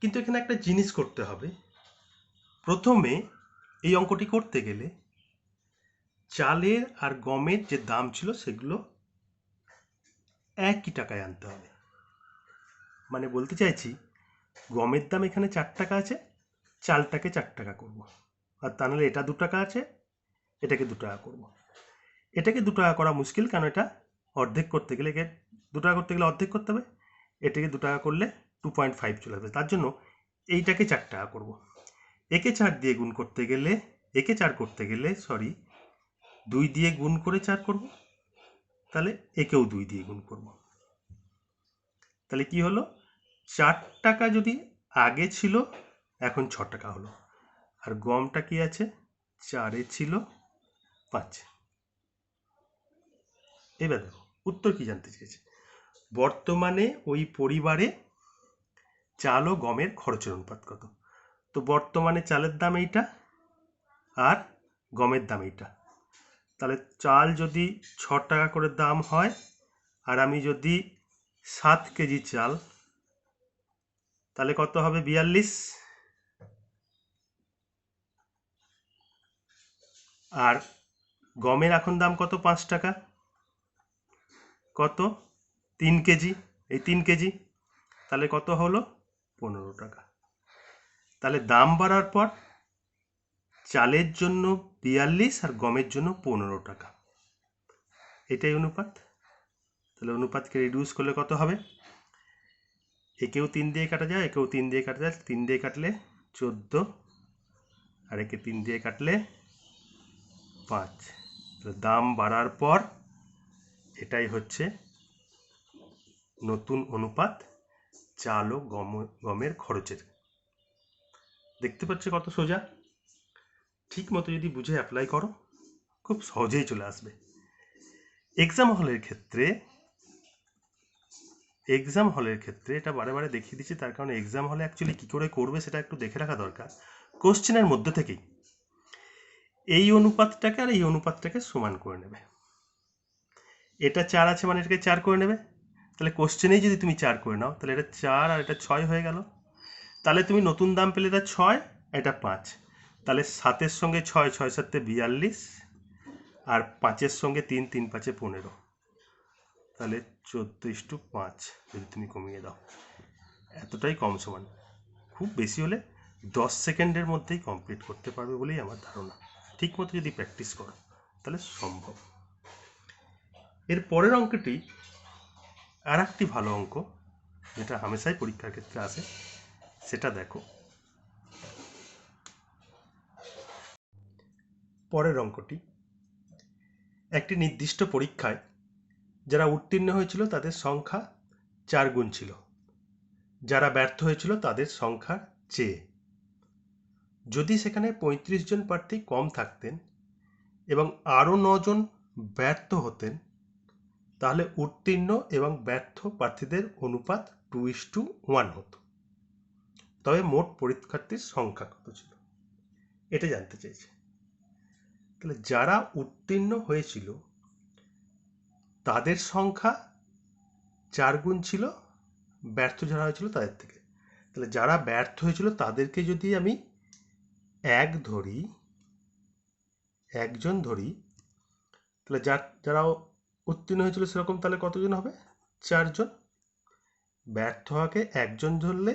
কিন্তু এখানে একটা জিনিস করতে হবে। প্রথমে এই অঙ্কটি করতে গেলে চালের আর গমের যে দাম ছিল সেগুলো একই টাকায় আনতে হবে। মানে বলতে চাইছি, গমের দাম এখানে 4 টাকা আছে, চালটাকে 4 টাকা করব। আর তা নাহলে এটা 2 টাকা আছে, এটাকে 2 টাকা করব। এটাকে 2 টাকা করা মুশকিল, কারণ এটা অর্ধেক করতে গেলে, একে 2 টাকা করতে গেলে অর্ধেক করতে হবে, এটাকে 2 টাকা করলে 2.5 চলে আসবে। তার জন্য এইটাকে 4 টাকা করব। একে 4 দিয়ে গুণ করতে গেলে, একে 4 করতে গেলে 2 দিয়ে গুণ করে 4 করব, তাহলে একেও 2 দিয়ে গুণ করব। তাহলে কি হলো, 4 টাকা যদি আগে ছিল এখন 6 টাকা হলো। আর গমটা কি আছে, 4-এ ছিল 5। এবার দেখো উত্তর কি জানতে চেয়েছে, বর্তমানে ওই পরিবারে চাল ও গমের খরচের অনুপাত কত। তো বর্তমানে চালের দাম এইটা আর গমের দাম এইটা। তাহলে চাল যদি 6 টাকা করে দাম হয়, আর আমি যদি 7 কেজি চাল, তাহলে কত হবে? 42। আর গমের এখন দাম কত? 5 টাকা। কত? 3 কেজি, এই 3 কেজি, তাহলে কত হলো? 15 টাকা। তাহলে দাম বাড়ার পর চালের জন্য 42 আর গমের জন্য 15 টাকা, এটাই অনুপাত। তাহলে অনুপাতকে রিডিউস করলে কত হবে? একেও 3 দিয়ে কাটা যায়, একেও 3 দিয়ে কাটা যায়, 3 দিয়ে কাটলে 14, আর একে 3 দিয়ে কাটলে 5। তাহলে দাম বাড়ার পর এটাই হচ্ছে নতুন অনুপাত, চাল ও গমের খরচের। দেখতে পাচ্ছ কত সোজা। ঠিক মতো যদি বুঝে অ্যাপ্লাই করো খুব সহজেই চলে আসবে। এক্সাম হলের ক্ষেত্রে এটা বারে বারে দেখিয়ে দিচ্ছি, তার কারণে এক্সাম হলে অ্যাকচুয়ালি কী করে করবে সেটা একটু দেখে রাখা দরকার। কোশ্চেনের মধ্যে থেকেই এই অনুপাতটাকে আর এই অনুপাতটাকে সমান করে নেবে। এটা 4 আছে মানে এটাকে 4 করে নেবে। তাহলে কোশ্চেনেই যদি তুমি 4 করে নাও তাহলে এটা 4 আর এটা 6 হয়ে গেল। তাহলে তুমি নতুন দাম পেলে এটা 6, এটা 5। তাহলে 7-এর সঙ্গে 6, 6 7 42, আর 5-এর সঙ্গে 3, 3 5 15। তাহলে 14:5 যদি তুমি কমিয়ে দাও, এতটাই কম সমান। খুব বেশি হলে 10 সেকেন্ডের মধ্যেই কমপ্লিট করতে পারবে বলেই আমার ধারণা। ঠিক মতো যদি প্র্যাকটিস করো তাহলে সম্ভব। এর পরের অঙ্কটি আর একটি ভালো অঙ্ক, যেটা হামেশাই পরীক্ষার ক্ষেত্রে আসে, সেটা দেখো। পরের অঙ্কটি, একটি নির্দিষ্ট পরীক্ষায় যারা উত্তীর্ণ হয়েছিল তাদের সংখ্যা 4 গুণ ছিল, যারা ব্যর্থ হয়েছিল তাদের সংখ্যার চেয়ে। যদি সেখানে 35 জন প্রার্থী কম থাকতেন এবং আরও 9 জন ব্যর্থ হতেন, তাহলে উত্তীর্ণ এবং ব্যর্থ প্রার্থীদের অনুপাত 2:1 হতো। তবে মোট পরীক্ষার্থীর সংখ্যা কত ছিল এটা জানতে চাইছে। তাহলে যারা উত্তীর্ণ হয়েছিল তাদের সংখ্যা 4 গুণ ছিল ব্যর্থ যারা হয়েছিল তাদের থেকে। তাহলে যারা ব্যর্থ হয়েছিল তাদেরকে যদি আমি একজন ধরি, তাহলে যারা উত্তীর্ণ হয়েছিল সেরকম তাহলে কতজন হবে? 4 জন। ব্যর্থ হওয়াকে একজন ধরলে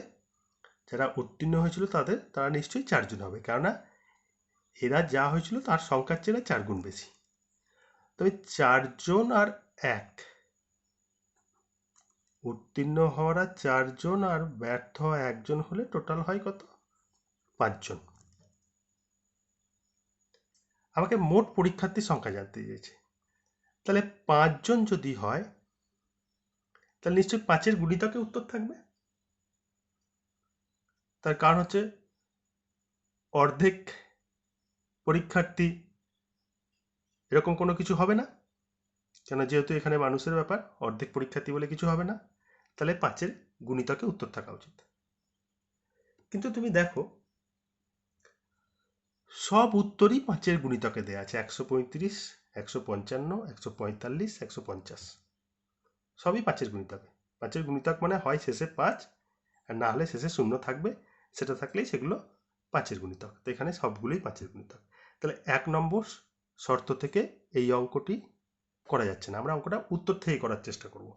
যারা উত্তীর্ণ হয়েছিল তারা নিশ্চয়ই 4 জন হবে, কেননা এরা যা হয়েছিল তার সংখ্যার চেয়ে 4 গুণ বেশি। তবে 4 জন আর 1, উত্তীর্ণ হওয়ারা 4 জন আর ব্যর্থ হওয়া 1 জন হলে টোটাল হয় কত? 5 জন। আমাকে মোট পরীক্ষার্থীর সংখ্যা জানতে চেয়েছে। তাহলে 5 জন যদি হয় তাহলে নিশ্চয়ই 5-এর গুণিতকে উত্তর থাকবে। তার কারণ হচ্ছে অর্ধেক পরীক্ষার্থী এরকম কোনো কিছু হবে না, কেন যেহেতু এখানে মানুষের ব্যাপার, অর্ধেক পরীক্ষার্থী বলে কিছু হবে না। তাহলে 5-এর গুণিতকে উত্তর থাকা উচিত। কিন্তু তুমি দেখো সব উত্তরই 5-এর গুণিতকে দেওয়া আছে। 135, 155, 145, 150 সবই 5-এর গুণিতকে। 5-এর গুণিতক মানে হয় শেষে 5 আর না হলে শেষে 0 থাকবে, সেটা থাকলেই সেগুলো 5-এর গুণিতক। তো এখানে সবগুলোই 5-এর গুণিতক। তাহলে 1 নম্বর শর্ত থেকে এই অঙ্কটি করা যাচ্ছে না। আমরা অঙ্কটা উত্তর থেকে করার চেষ্টা করব।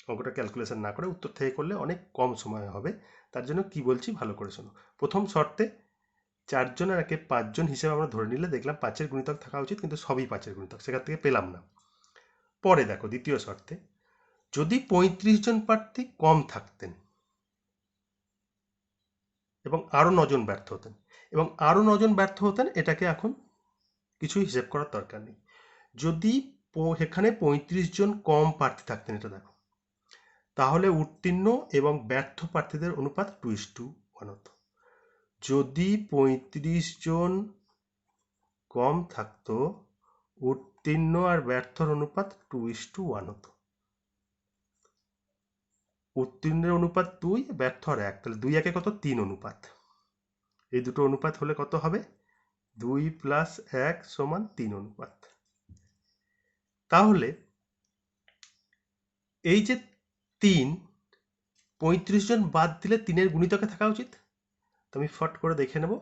অঙ্কটা ক্যালকুলেশন না করে উত্তর থেকে করলে অনেক কম সময় হবে। তার জন্য কি বলছি ভালো করে শোনো। প্রথম শর্তে 4 জন আর একে 5 জন হিসেবে আমরা ধরে নিলে দেখলাম 5-এর গুণিতক থাকা উচিত, কিন্তু সবই 5-এর গুণিতক, সেখান থেকে পেলাম না। পরে দেখো দ্বিতীয় শর্তে, যদি 35 জন প্রার্থী কম থাকতেন এবং আরও 9 জন ব্যর্থ হতেন, এটাকে এখন কিছু হিসেব করার দরকার নেই। যদি এখানে 35 জন কম প্রার্থী থাকতেন, এটা দেখো, তাহলে উত্তীর্ণ এবং ব্যর্থ প্রার্থীদের অনুপাত 2:1 হতো। যদি 35 জন কম থাকতো, উত্তীর্ণ আর ব্যর্থর অনুপাত 2:1 হতো। উত্তীর্ণের অনুপাত 2, ব্যর্থর 1, তাহলে 2 1 কত? 3 অনুপাত। এই দুটো অনুপাত হলে কত হবে? 2 + 1 = 3 অনুপাত। তাহলে এই যে 3, 35 জন বাদ দিলে 3-এর গুণিতকে থাকা উচিত। তো আমি ফট করে দেখে নেব,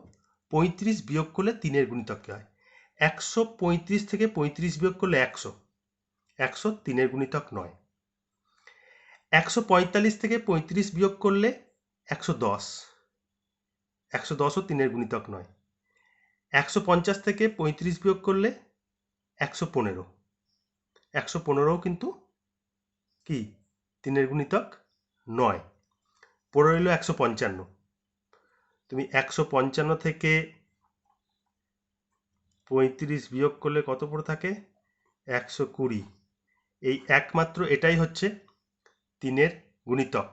35 বিয়োগ করলে 3-এর গুণিতক কি হয়? 135 থেকে 35 বিয়োগ করলে 100, 100 3-এর গুণিতক নয়। 145 থেকে 35 বিয়োগ করলে 110, 110ও 3-এর গুণিতক নয়। 150 থেকে 35 বিয়োগ করলে 115, 115ও কিন্তু কি 3-এর গুণিতক নয়। পড়ে রইল 155। তুমি 155 থেকে 35 বিয়োগ করলে কত পড়ে থাকে? 120। এই একমাত্র এটাই হচ্ছে 3-এর গুণিতক।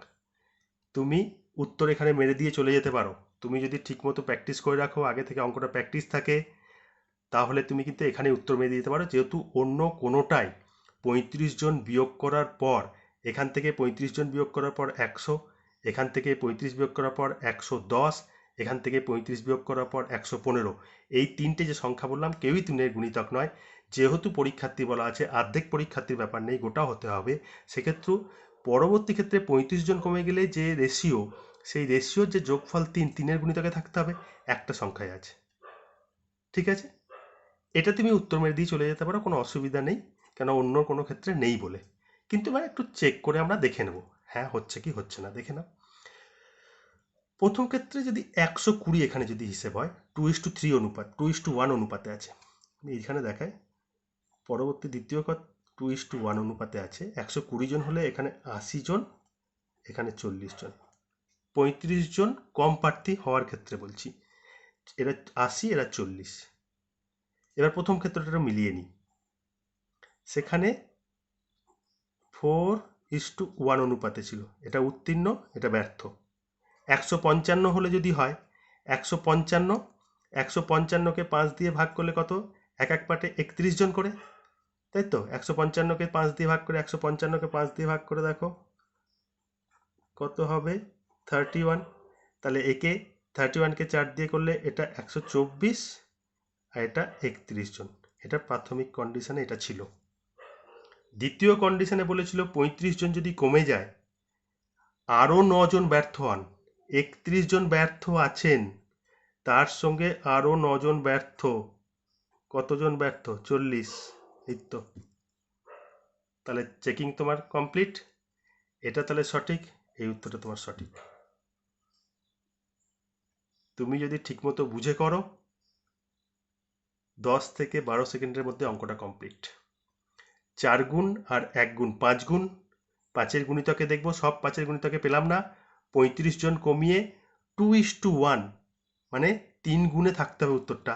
তুমি উত্তর এখানে মেরে দিয়ে চলে যেতে পারো। তুমি যদি ঠিকমতো প্র্যাকটিস করে রাখো, আগে থেকে অঙ্কটা প্র্যাকটিস থাকে, তাহলে তুমি কিন্তু এখানে উত্তর মেরে দিতে পারো, যেহেতু অন্য কোনোটাই 35 জন বিয়োগ করার পর, এখান থেকে 35 জন বিয়োগ করার পর 100, এখান থেকে 35 বিয়োগ করার পর 110, এখান থেকে 35 বিয়োগ করার পর 115, এই তিনটে যে সংখ্যা বললাম কেউই তিনের গুণিতক নয়। যেহেতু পরীক্ষার্থী বলা আছে, অর্ধেক পরীক্ষার্থীর ব্যাপার নেই, গোটা হতে হবে, সেক্ষেত্রে পরবর্তী ক্ষেত্রে 35 জন কমে গেলে যে রেশিও, সেই রেশিওর যে যোগফল 3, তিনের গুণিতকে থাকতে হবে, একটা সংখ্যায় আছে। ঠিক আছে, এটা তুমি উত্তর মেরে দিয়ে চলে যেতে পারো, কোনো অসুবিধা নেই, কেন অন্য কোনো ক্ষেত্রে নেই বলে। কিন্তু এবার একটু চেক করে আমরা দেখে নেব, হ্যাঁ হচ্ছে কি হচ্ছে না, দেখে নাও। প্রথম ক্ষেত্রে যদি 120 এখানে যদি হিসেব হয়, 2:3 অনুপাত, 2:1 অনুপাতে আছে, এইখানে দেখায়। পরবর্তী দ্বিতীয় 2:1 অনুপাতে আছে। 120 জন হলে এখানে 80 জন, এখানে 40 জন, 35 জন কম প্রার্থী হওয়ার ক্ষেত্রে বলছি। এরা 80, এরা 40। এবার প্রথম ক্ষেত্রটা মিলিয়ে নিই। সেখানে 4:1 অনুপাতে ছিল, এটা উত্তীর্ণ, এটা ব্যর্থ। 155 হলে যদি হয়, 155, 155কে 5 দিয়ে ভাগ করলে কত? এক এক পার্টে 31 জন করে, তাই তো? 155কে 5 দিয়ে ভাগ করে, 155কে 5 দিয়ে ভাগ করে দেখো কত হবে, 31। তাহলে একে 31কে 4 দিয়ে করলে এটা 124, আর এটা 31 জন। এটা প্রাথমিক কন্ডিশনে এটা ছিল। দ্বিতীয় কন্ডিশনে বলেছিল 35 জন যদি কমে যায়, আরও 9 জন ব্যর্থ হন, 31 জন ব্যর্থ আছেন, তার সঙ্গে আরও 9 জন ব্যর্থ, কতজন ব্যর্থ? 40। এই তো, তাহলে চেকিং তোমার কমপ্লিট। এটা তাহলে সঠিক, এই উত্তরটা তোমার সঠিক। তুমি যদি ঠিকমতো বুঝে করো, 10 থেকে 12 সেকেন্ডের মধ্যে অঙ্কটা কমপ্লিট। 4 গুণ আর 1 গুণ 5 গুণ, 5-এর গুণিতকে দেখবো, সব 5-এর গুণিতকে পেলাম না, 35 জন কমিয়ে 2:1, মানে 3 গুণে থাকতে হবে উত্তরটা।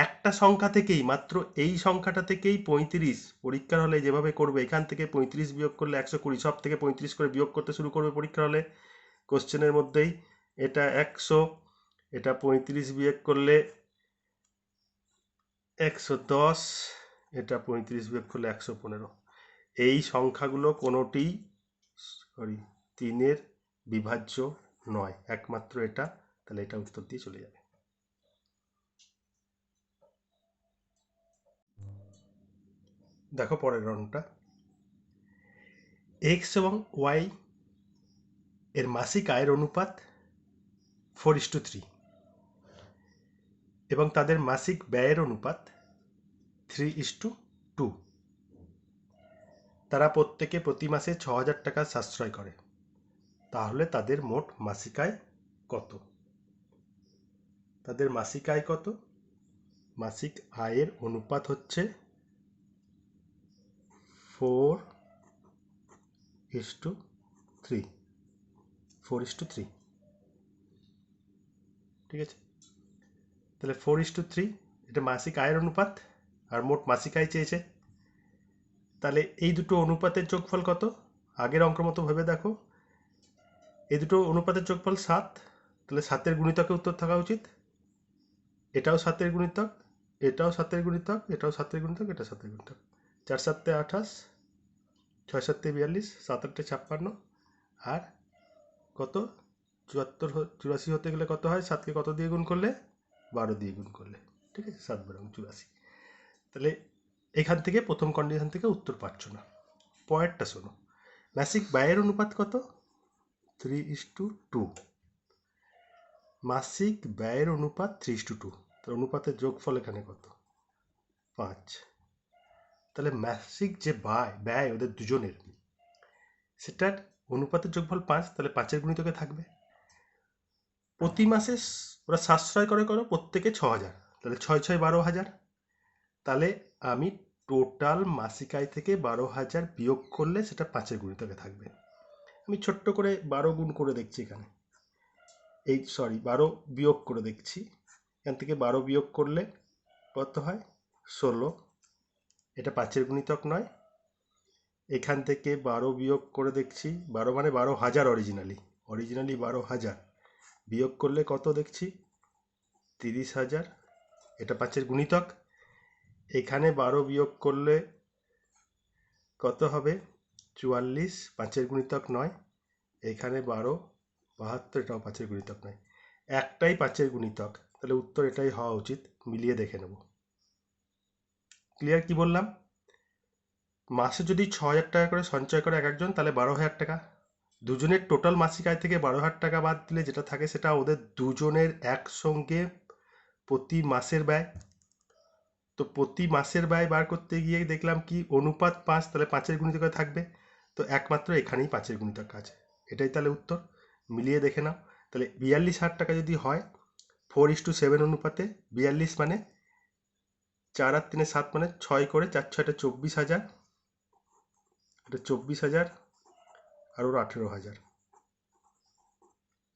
একটা সংখ্যা থেকেই, মাত্র এই সংখ্যাটা থেকেই 35, পরীক্ষার হলে যেভাবে করবে, এখান থেকে 35 বিয়োগ করলে 120, সব থেকে 35 করে বিয়োগ করতে শুরু করবে পরীক্ষার হলে, কোশ্চেনের মধ্যেই। এটা 100, এটা 35 বিয়োগ করলে 110, এটা 35 বিয়োগ করলে 115। এই সংখ্যাগুলো কোনোটিই তিনের বিভাজ্য নয়, একমাত্র এটা। তাহলে এটা উত্তর দিয়ে চলে যাবে। দেখো পরের রাউন্ডটা। এক্স এবং ওয়াই এর মাসিক আয়ের অনুপাত 4:3 এবং তাদের মাসিক ব্যয়ের অনুপাত 3:2। তারা প্রত্যেকে প্রতি মাসে 6,000 টাকা সাশ্রয় করে, তাহলে তাদের মোট মাসিক আয় কত? তাদের মাসিক আয় কত? মাসিক আয়ের অনুপাত হচ্ছে 4:3, 4:3। ঠিক আছে, তাহলে 4:3 এটা মাসিক আয়ের অনুপাত, আর মোট মাসিক আয় চেয়েছে। তাহলে এই দুটো অনুপাতের যোগফল কত? আগের অঙ্কের মতো ভেবে দেখো, এই দুটো অনুপাতের যোগফল 7, তাহলে 7-এর গুণিতকে উত্তর থাকা উচিত। এটাও 7-এর গুণিতক, এটাও 7-এর গুণিতক, এটাও 7-এর গুণিতক, এটা 7-এর গুণিতক। 4 7 28, 6 7 42, 7 8 56, আর কত? 74 84 হতে গেলে কত হয়? 7কে কত দিয়ে গুণ করলে? 12 দিয়ে গুণ করলে। ঠিক আছে, 7 12 84। তাহলে এখান থেকে প্রথম কন্ডিশন থেকে উত্তর পাচ্ছ না। পরেরটা শোনো, মাসিক ব্যয়ের অনুপাত কত? 3:2। মাসিক ব্যয়ের অনুপাত 3:2, তার অনুপাতের যোগফল এখানে কত? 5। তাহলে মাসিক যে ব্যয় ওদের দুজনের, সেটার অনুপাতের যোগফল 5, তাহলে 5-এর গুণিতকে থাকবে। প্রতি মাসে ওরা সাশ্রয় করে প্রত্যেকে 6,000, তাহলে 6 6 12,000। তাহলে আমি টোটাল মাসিক আয় থেকে 12,000 বিয়োগ করলে সেটা 5-এর গুণিতকে থাকবে। আমি ছোট্ট করে 12 গুণ করে দেখছি এখানে, 12 বিয়োগ করে দেখছি। এখান থেকে 12 বিয়োগ করলে কত হয়? 16। এটা 5-এর গুণিতক নয়। এখান থেকে 12 বিয়োগ করে দেখছি, 12 মানে 12,000 অরিজিনালি, অরিজিনালি 12,000, বিয়োগ করলে কত দেখছি 30,000, এটা 5-এর গুণিতক। এখানে 12 বিয়োগ করলে কত হবে 44, 5-এর গুণিতক নয়। এখানে 12, 72, এটাও 5-এর গুণিতক নয়, একটাই 5-এর গুণিতক। তাহলে উত্তর এটাই হওয়া উচিত। মিলিয়ে দেখে নেব। ক্লিয়ার? কি বললাম, মাসে যদি 6,000 টাকা করে সঞ্চয় করে এক একজন, তাহলে 12,000 টাকা। দুজনের টোটাল মাসিক আয় থেকে 12,000 টাকা বাদ দিলে যেটা থাকে সেটা ওদের দুজনের একসঙ্গে প্রতি মাসের ব্যয়। তো প্রতি মাসের ব্যয় বার করতে গিয়ে দেখলাম কি অনুপাত 5, তাহলে 5-এর গুণিতক থাকবে। তো একমাত্র এখানেই 5-এর গুণিতক আছে। এটাই তাহলে উত্তর। মিলিয়ে দেখে নাও। তাহলে 42,000 টাকা যদি হয় 4:7 অনুপাতে, 42 মানে 4 আর 3 7, মানে 6 করে 4 6 24,000, এটা 24,000 আর ওর 18,000।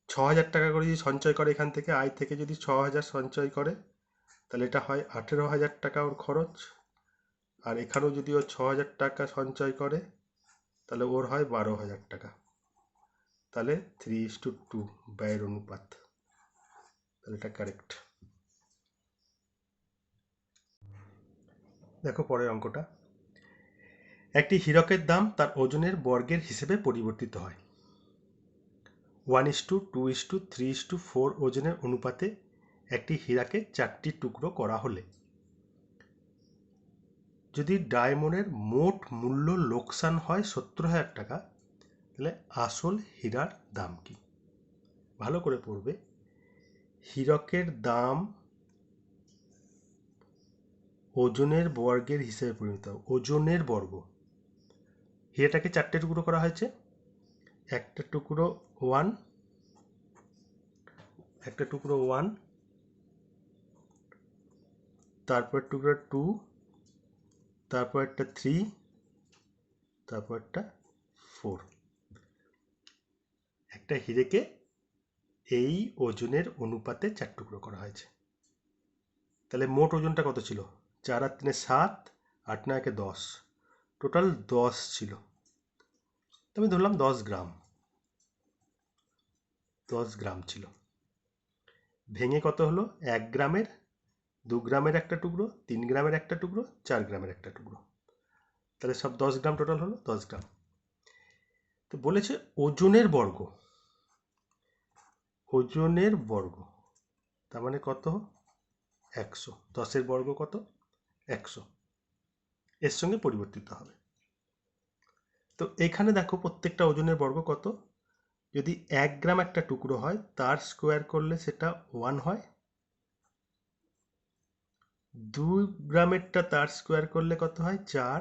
6,000 টাকা করে যদি সঞ্চয় করে এখান থেকে, আয় থেকে যদি 6,000 সঞ্চয় করে, তাহলে এটা হয় 18,000 টাকা ওর খরচ। আর এখানেও যদি ও 6,000 টাকা সঞ্চয় করে, তাহলে ওর হয় 12,000 টাকা। তাহলে 3:2 ব্যয়ের অনুপাত। তাহলে এটা কারেক্ট। দেখো পরের অঙ্কটা। একটি হীরকের দাম তার ওজনের বর্গের হিসেবে পরিবর্তিত হয়। 1:2, 2:3, 3:4 ওজনের অনুপাতে একটি হীরাকে 4টি টুকরো করা হলে যদি ডায়মন্ডের মোট মূল্য লোকসান হয় 70,000 টাকা, তাহলে আসল হীরার দাম কি? ভালো করে পড়বে। হীরকের দাম ওজনের বর্গের হিসেবে পরিণত। ওজনের বর্গ। হীরাটাকে 4টে টুকরো করা হয়েছে। একটা টুকরো 1, একটা টুকরো 1, তারপর টুকরো 2, তারপর একটা 3, তারপর একটা 4। একটা হীরেকে এই ওজনের অনুপাতে 4 টুকরো করা হয়েছে। তাহলে মোট ওজনটা কত ছিল? 4 আর 3 7, 8 9 10, টোটাল 10 ছিল। আমি ধরলাম 10 গ্রাম। 10 গ্রাম ছিল। ভেঙে কত হলো? 1 গ্রামের, 2 গ্রামের একটা টুকরো, 3 গ্রামের একটা টুকরো, 4 গ্রামের একটা টুকরো। তাহলে সব 10 গ্রাম টোটাল হলো, 10 গ্রাম। তো বলেছে ওজনের বর্গ। ওজনের বর্গ তার মানে কত? 100। 10-এর বর্গ কত? 100। এর সঙ্গে পরিবর্তিত হবে। তো এখানে দেখো প্রত্যেকটা ওজনের বর্গ কত। যদি 1 গ্রাম একটা টুকরো হয়, তার স্কোয়ার করলে সেটা 1 হয়। 2 গ্রামেরটা তার স্কোয়ার করলে কত হয়? 4।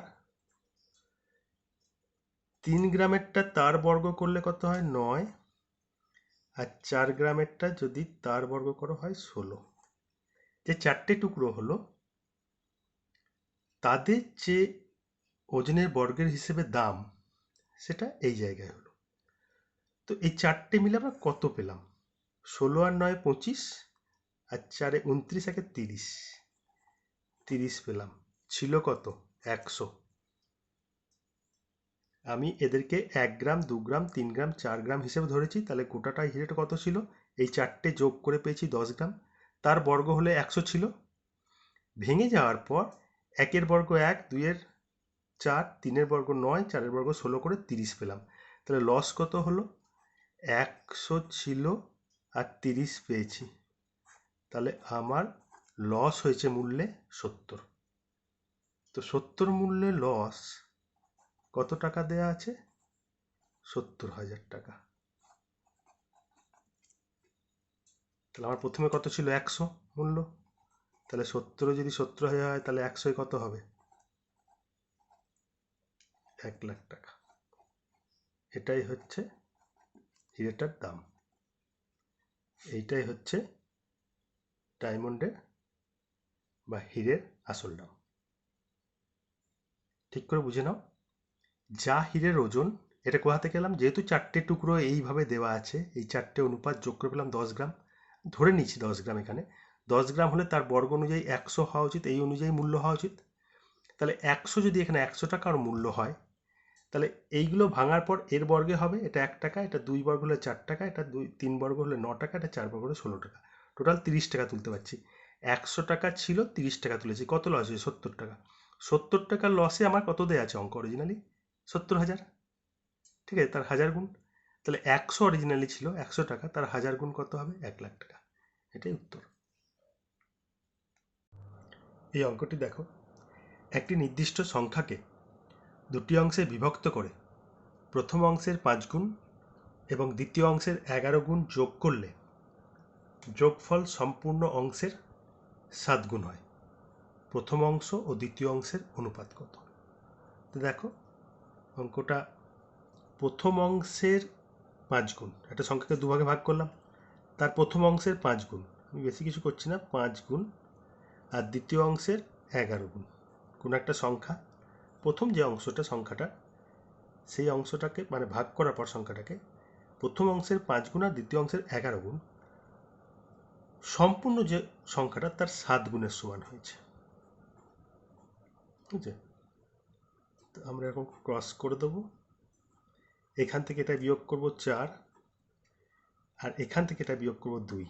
3 গ্রামেরটা তার বর্গ করলে কত হয়? 9। আর 4 গ্রামেরটা যদি তার বর্গ করো হয় 16। যে 4টে টুকরো হলো, তাদের যে ওজনের বর্গের হিসেবে দাম, সেটা এই জায়গায় হলো। তো এই 4টে মিলে আমরা কত পেলাম? 16 আর 9 25, আর 4 29, 1 30। 30 পেলাম। ছিল কত? 100। আমি এদেরকে 1 গ্রাম, 2 গ্রাম, 3 গ্রাম, 4 গ্রাম হিসেবে ধরেছি। তাহলে গোটাটা হিরেটা কত ছিল? এই 4টে যোগ করে পেয়েছি 10 গ্রাম। তার বর্গ হলে 100 ছিল। ভেঙে যাওয়ার পর 1-এর বর্গ 1, 2-এর 4, 3-এর বর্গ 9, 4-এর বর্গ 16 করে 30 পেলাম। তাহলে লস কত হলো? 100 ছিল আর 30 পেয়েছি। তাহলে আমার লস হয়েছে মূল্যে 70। তো 70 মূল্যে লস কত টাকা দেয়া আছে? 70,000 টাকা। তাহলে আমার প্রথমে কত ছিল? 100 মূল্য। তাহলে 70 যদি 70,000 হয়, তাহলে 100 কত হবে? 1 লাখ টাকা। এটাই হচ্ছে হিরেটার দাম। এইটাই হচ্ছে ডায়মন্ডের বা হীরের আসল দাম। ঠিক করে বুঝে নাও। যা হীরের ওজন, এটা কোথা থেকে এলাম? যেহেতু 4টে টুকরো এইভাবে দেওয়া আছে, এই 4টে অনুপাত যোগ করে পেলাম 10 গ্রাম। ধরে নিচ্ছি 10 গ্রাম। এখানে 10 গ্রাম হলে তার বর্গ অনুযায়ী 100 হওয়া উচিত, এই অনুযায়ী মূল্য হওয়া উচিত। তাহলে 100 যদি এখানে 100 টাকার মূল্য হয়, তাহলে এইগুলো ভাঙার পর এর বর্গে হবে, এটা 1 টাকা, এটা 2 বর্গ হলে 4 টাকা, এটা 3 বর্গ হলে 9 টাকা, এটা 4 বর্গ হলে 16 টাকা। টোটাল 30 টাকা তুলতে পারছি। 100 টাকা ছিল, 30 টাকা তুলেছি। কত লস হয়েছে? 70 টাকা। 70 টাকার লসে আমার কত দেয়া আছে অঙ্ক অরিজিনালি? 70,000। ঠিক আছে, তার 1000 গুণ। তাহলে 100 অরিজিনালি ছিল 100 টাকা, তার 1000 গুণ কত হবে? 1 লাখ টাকা। এটাই উত্তর। এই অঙ্কটি দেখো, একটি নির্দিষ্ট সংখ্যাকে দুটি অংশে বিভক্ত করে প্রথম অংশের 5 গুণ এবং দ্বিতীয় অংশের 11 গুণ যোগ করলে যোগফল সম্পূর্ণ অংশের 7 গুণ হয়। প্রথম অংশ ও দ্বিতীয় অংশের অনুপাত কত? তো দেখো অঙ্কটা, প্রথম অংশের 5 গুণ, একটা সংখ্যাকে দুভাগে ভাগ করলাম, তার প্রথম অংশের 5 গুণ, আমি বেশি কিছু করছি না, 5 গুণ, আর দ্বিতীয় অংশের 11 গুণ। কোনো একটা সংখ্যা, প্রথম যে অংশটা সংখ্যাটা, সেই অংশটাকে মানে ভাগ করার পর সংখ্যাটাকে প্রথম অংশের 5 গুণ আর দ্বিতীয় অংশের 11 গুণ, সম্পূর্ণ যে সংখ্যাটা তার 7 গুণের সমান হয়েছে। ঠিক আছে, তো আমরা এখন ক্রস করে দেবো। এখান থেকে এটা বিয়োগ করব 4, আর এখান থেকে এটা বিয়োগ করব 2।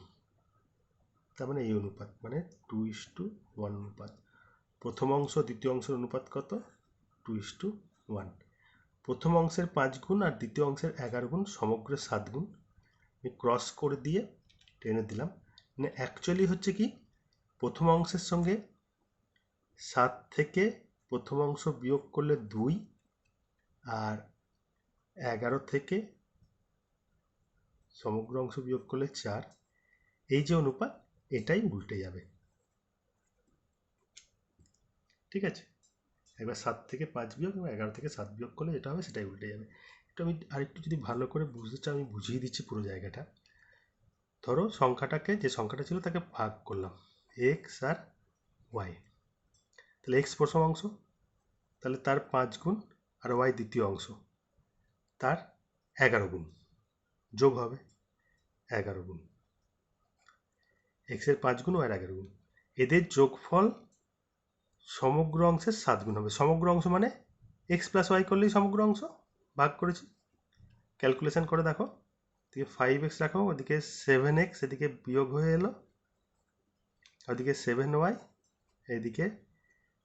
তার মানে এই অনুপাত, মানে 2:1 অনুপাত। প্রথম অংশ দ্বিতীয় অংশের অনুপাত কত? 2:1। প্রথম অংশের 5 গুণ আর দ্বিতীয় অংশের 11 গুণ, সমগ্রের 7 গুণ। আমি ক্রস করে দিয়ে টেনে দিলাম। মানে অ্যাকচুয়ালি হচ্ছে কি, প্রথম অংশের সঙ্গে 7 থেকে প্রথম অংশ বিয়োগ করলে 2, আর 11 থেকে সমগ্র অংশ বিয়োগ করলে 4। এই যে অনুপাত, এটাই উল্টে যাবে। ঠিক আছে, একবার 7 থেকে 5 বিয়োগ এবং 11 থেকে 7 বিয়োগ করলে এটা হবে, সেটাই উল্টে যাবে। এটা আমি আরেকটু যদি ভালো করে বুঝতে চাই, আমি বুঝিয়ে দিচ্ছি পুরো জায়গাটা। ধরো সংখ্যাটাকে, যে সংখ্যাটা ছিল তাকে ভাগ করলাম এক্স আর ওয়াই। তাহলে এক্স প্রথম অংশ, তাহলে তার 5 গুণ, আর ওয়াই দ্বিতীয় অংশ, তার 11 গুণ যোগ হবে 11 গুণ। এক্সের 5 গুণ, ওয়াইয়ের 11 গুণ, এদের যোগফল সমগ্র অংশের 7 গুণ হবে। সমগ্র অংশ মানে এক্স প্লাস ওয়াই করলেই সমগ্র অংশ, ভাগ করেছি। ক্যালকুলেশন করে দেখো, এদিকে 5x রাখো, ওদিকে 7x, এদিকে বিয়োগ হয়ে এলো, ওদিকে 7y, এদিকে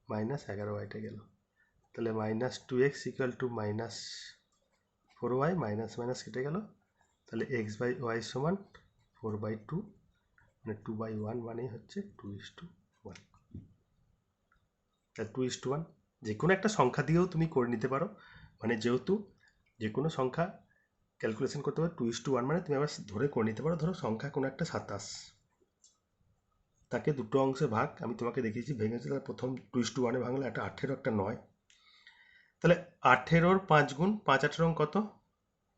-11yটা গেল। তাহলে -2x = -4y, মাইনাস মাইনাস কেটে গেল। তাহলে x/y সমান 4/2, মানে 2/1 মানেই হচ্ছে 2:1। তাহলে 2:1 যে কোনো একটা সংখ্যা দিয়েও তুমি করে নিতে পারো। মানে যেহেতু যে কোনো সংখ্যা ক্যালকুলেশন করতে পারো, 2:1 মানে তুমি আবার ধরে করে নিতে পারো। ধরো সংখ্যা কোনো একটা 27, তাকে দুটো অংশে ভাগ, আমি তোমাকে দেখিয়েছি ভেঙেছি। তাহলে প্রথম 2:1 ভাঙলে একটা 18, একটা 9। তাহলে 18-র 5 গুণ, 5×18 কত?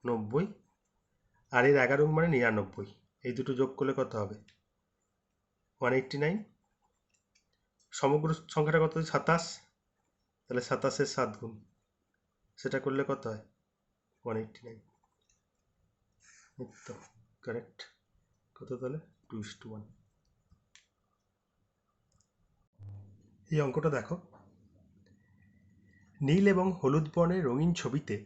90, আর এর 11 মানে 99। এই দুটো যোগ করলে কত হবে? 189। সমগ্র সংখ্যাটা কত? 27। তাহলে 27-এর 7 গুণ, সেটা করলে কত হয়? 189। তো কারেক্ট। কত তাহলে? 2:1। এই অঙ্কটা দেখো, নীল এবং হলুদ বর্ণের রঙিন ছবিতে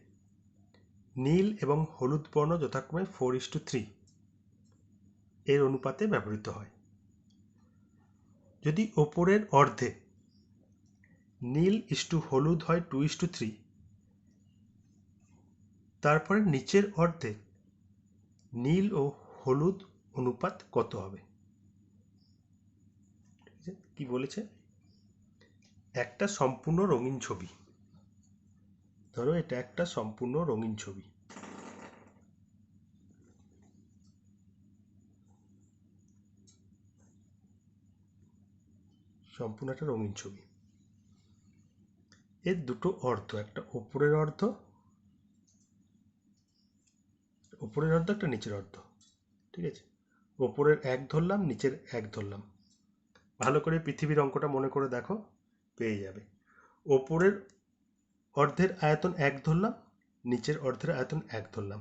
নীল এবং হলুদ বর্ণ যথাক্রমে 4:3 এর অনুপাতে ব্যবহৃত হয়। যদি ওপরের অর্ধে নীল হলুদ হয় 2:3, তারপরে নিচের অর্ধে নীল ও হলুদ অনুপাত কত হবে? কি বলেছে? একটা সম্পূর্ণ রঙিন ছবি, ধরো এটা একটা সম্পূর্ণ রঙিন ছবি। সম্পূর্ণ একটা রঙিন ছবি, এর দুটো অর্ধ, একটা ওপরের অর্ধ, একটা নিচের অর্ধ। ঠিক আছে, ওপরের 1 ধরলাম, নিচের 1 ধরলাম। ভালো করে পৃথিবীর অঙ্কটা মনে করে দেখো, পেয়ে যাবে। ওপরের অর্ধের আয়তন 1 ধরলাম, নিচের অর্ধের আয়তন 1 ধরলাম।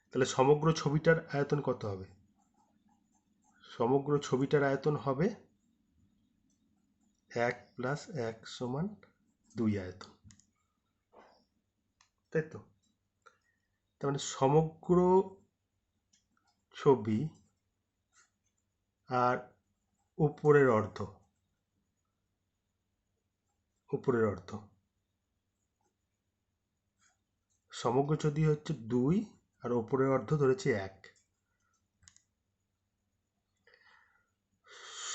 তাহলে সমগ্র ছবিটার আয়তন কত হবে? সমগ্র ছবিটার আয়তন হবে 1 + 1 = 2 আয়তন। তাই তো? তার মানে সমগ্র ছবি আর উপরের অর্ধ, সমগ্র ছবি হচ্ছে 2 আর ওপরের অর্ধ ধরেছি 1।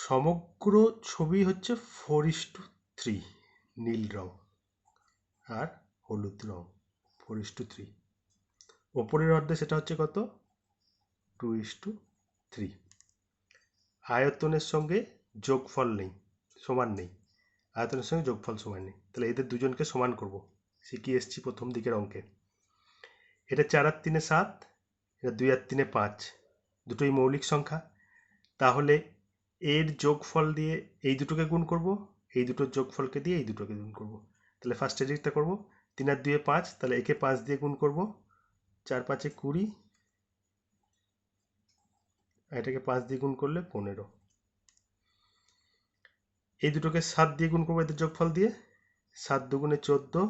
সমগ্র ছবি হচ্ছে 4:3 নীল রং আর হলুদ রং 4:3। ওপরের অর্ধে সেটা হচ্ছে কত? 2:3। আয়তনের সঙ্গে যোগফল নেই, সমান নেই। আয়তনের সঙ্গে যোগফল সমান নেই, তাহলে এদের দুজনকে সমান করব। শিখিয়ে এসছি প্রথম দিকের অঙ্কে। এটা 4 আর 3 7, এটা 2 আর 3 5, দুটোই মৌলিক সংখ্যা। তাহলে এর যোগফল দিয়ে এই দুটোকে গুণ করব, এই দুটোর যোগফলকে দিয়ে এই দুটোকে গুণ করব। তাহলে ফার্স্ট এদিকটা করব, 3 আর 2 5, তাহলে একে 5 দিয়ে গুণ করব, 4 5 20, এটাকে 5 দিয়ে গুণ করলে 15। এই দুটোকে 7 দিয়ে গুণ করবো এদের যোগফল দিয়ে, 7 দুগুণে 14,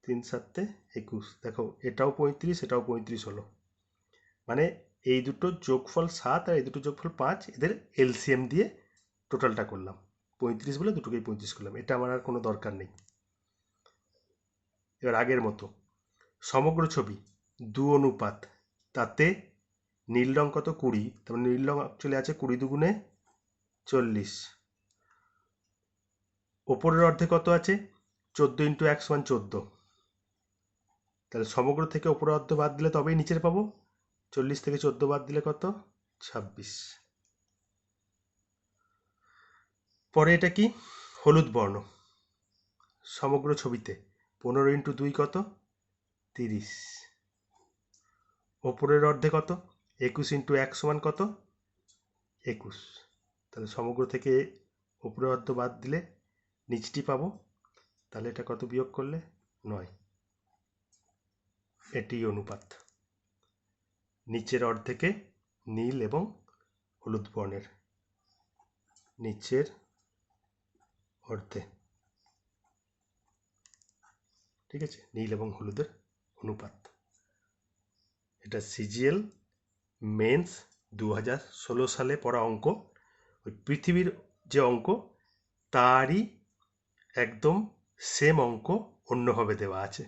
3 7 21। দেখো এটাও 35, এটাও 35 হলো। মানে এই দুটো যোগফল 7 আর এই দুটো যোগফল 5, এদের এলসিএম দিয়ে টোটালটা করলাম। 35 বলে দুটোকেই 35 করলাম। এটা আমার আর কোনো দরকার নেই। এবার আগের মতো সমগ্র ছবি 2 অনুপাত, তাতে নীল রং কত? 20। তারপর নীল রং চলে আছে 20 দুগুণে 40। ওপরের অর্ধে কত আছে? 14 × 1 = 14। তাহলে সমগ্র থেকে ওপরের অর্ধ বাদ দিলে তবেই নিচের পাবো। 40 থেকে 14 বাদ দিলে কত? 26। পরে এটা কি? হলুদ বর্ণ। সমগ্র ছবিতে 15 × 2 কত? 30। ওপরের অর্ধে কত? 21 × 1 = কত? 21। তাহলে সমগ্র থেকে উপরের অর্ধ বাদ দিলে নিচটি পাবো। তাহলে এটা কত বিয়োগ করলে? 9। এটি অনুপাত নিচের অর্ধেকে নীল এবং হলুদ বর্ণের, নিচের অর্ধে, ঠিক আছে, নীল এবং হলুদের অনুপাত। এটা সিজিএল মেন্স 2016 সালে পড়া অঙ্ক। ওই পৃথিবীর যে অঙ্ক তারই একদম সেম অঙ্ক অন্যভাবে দেওয়া আছে।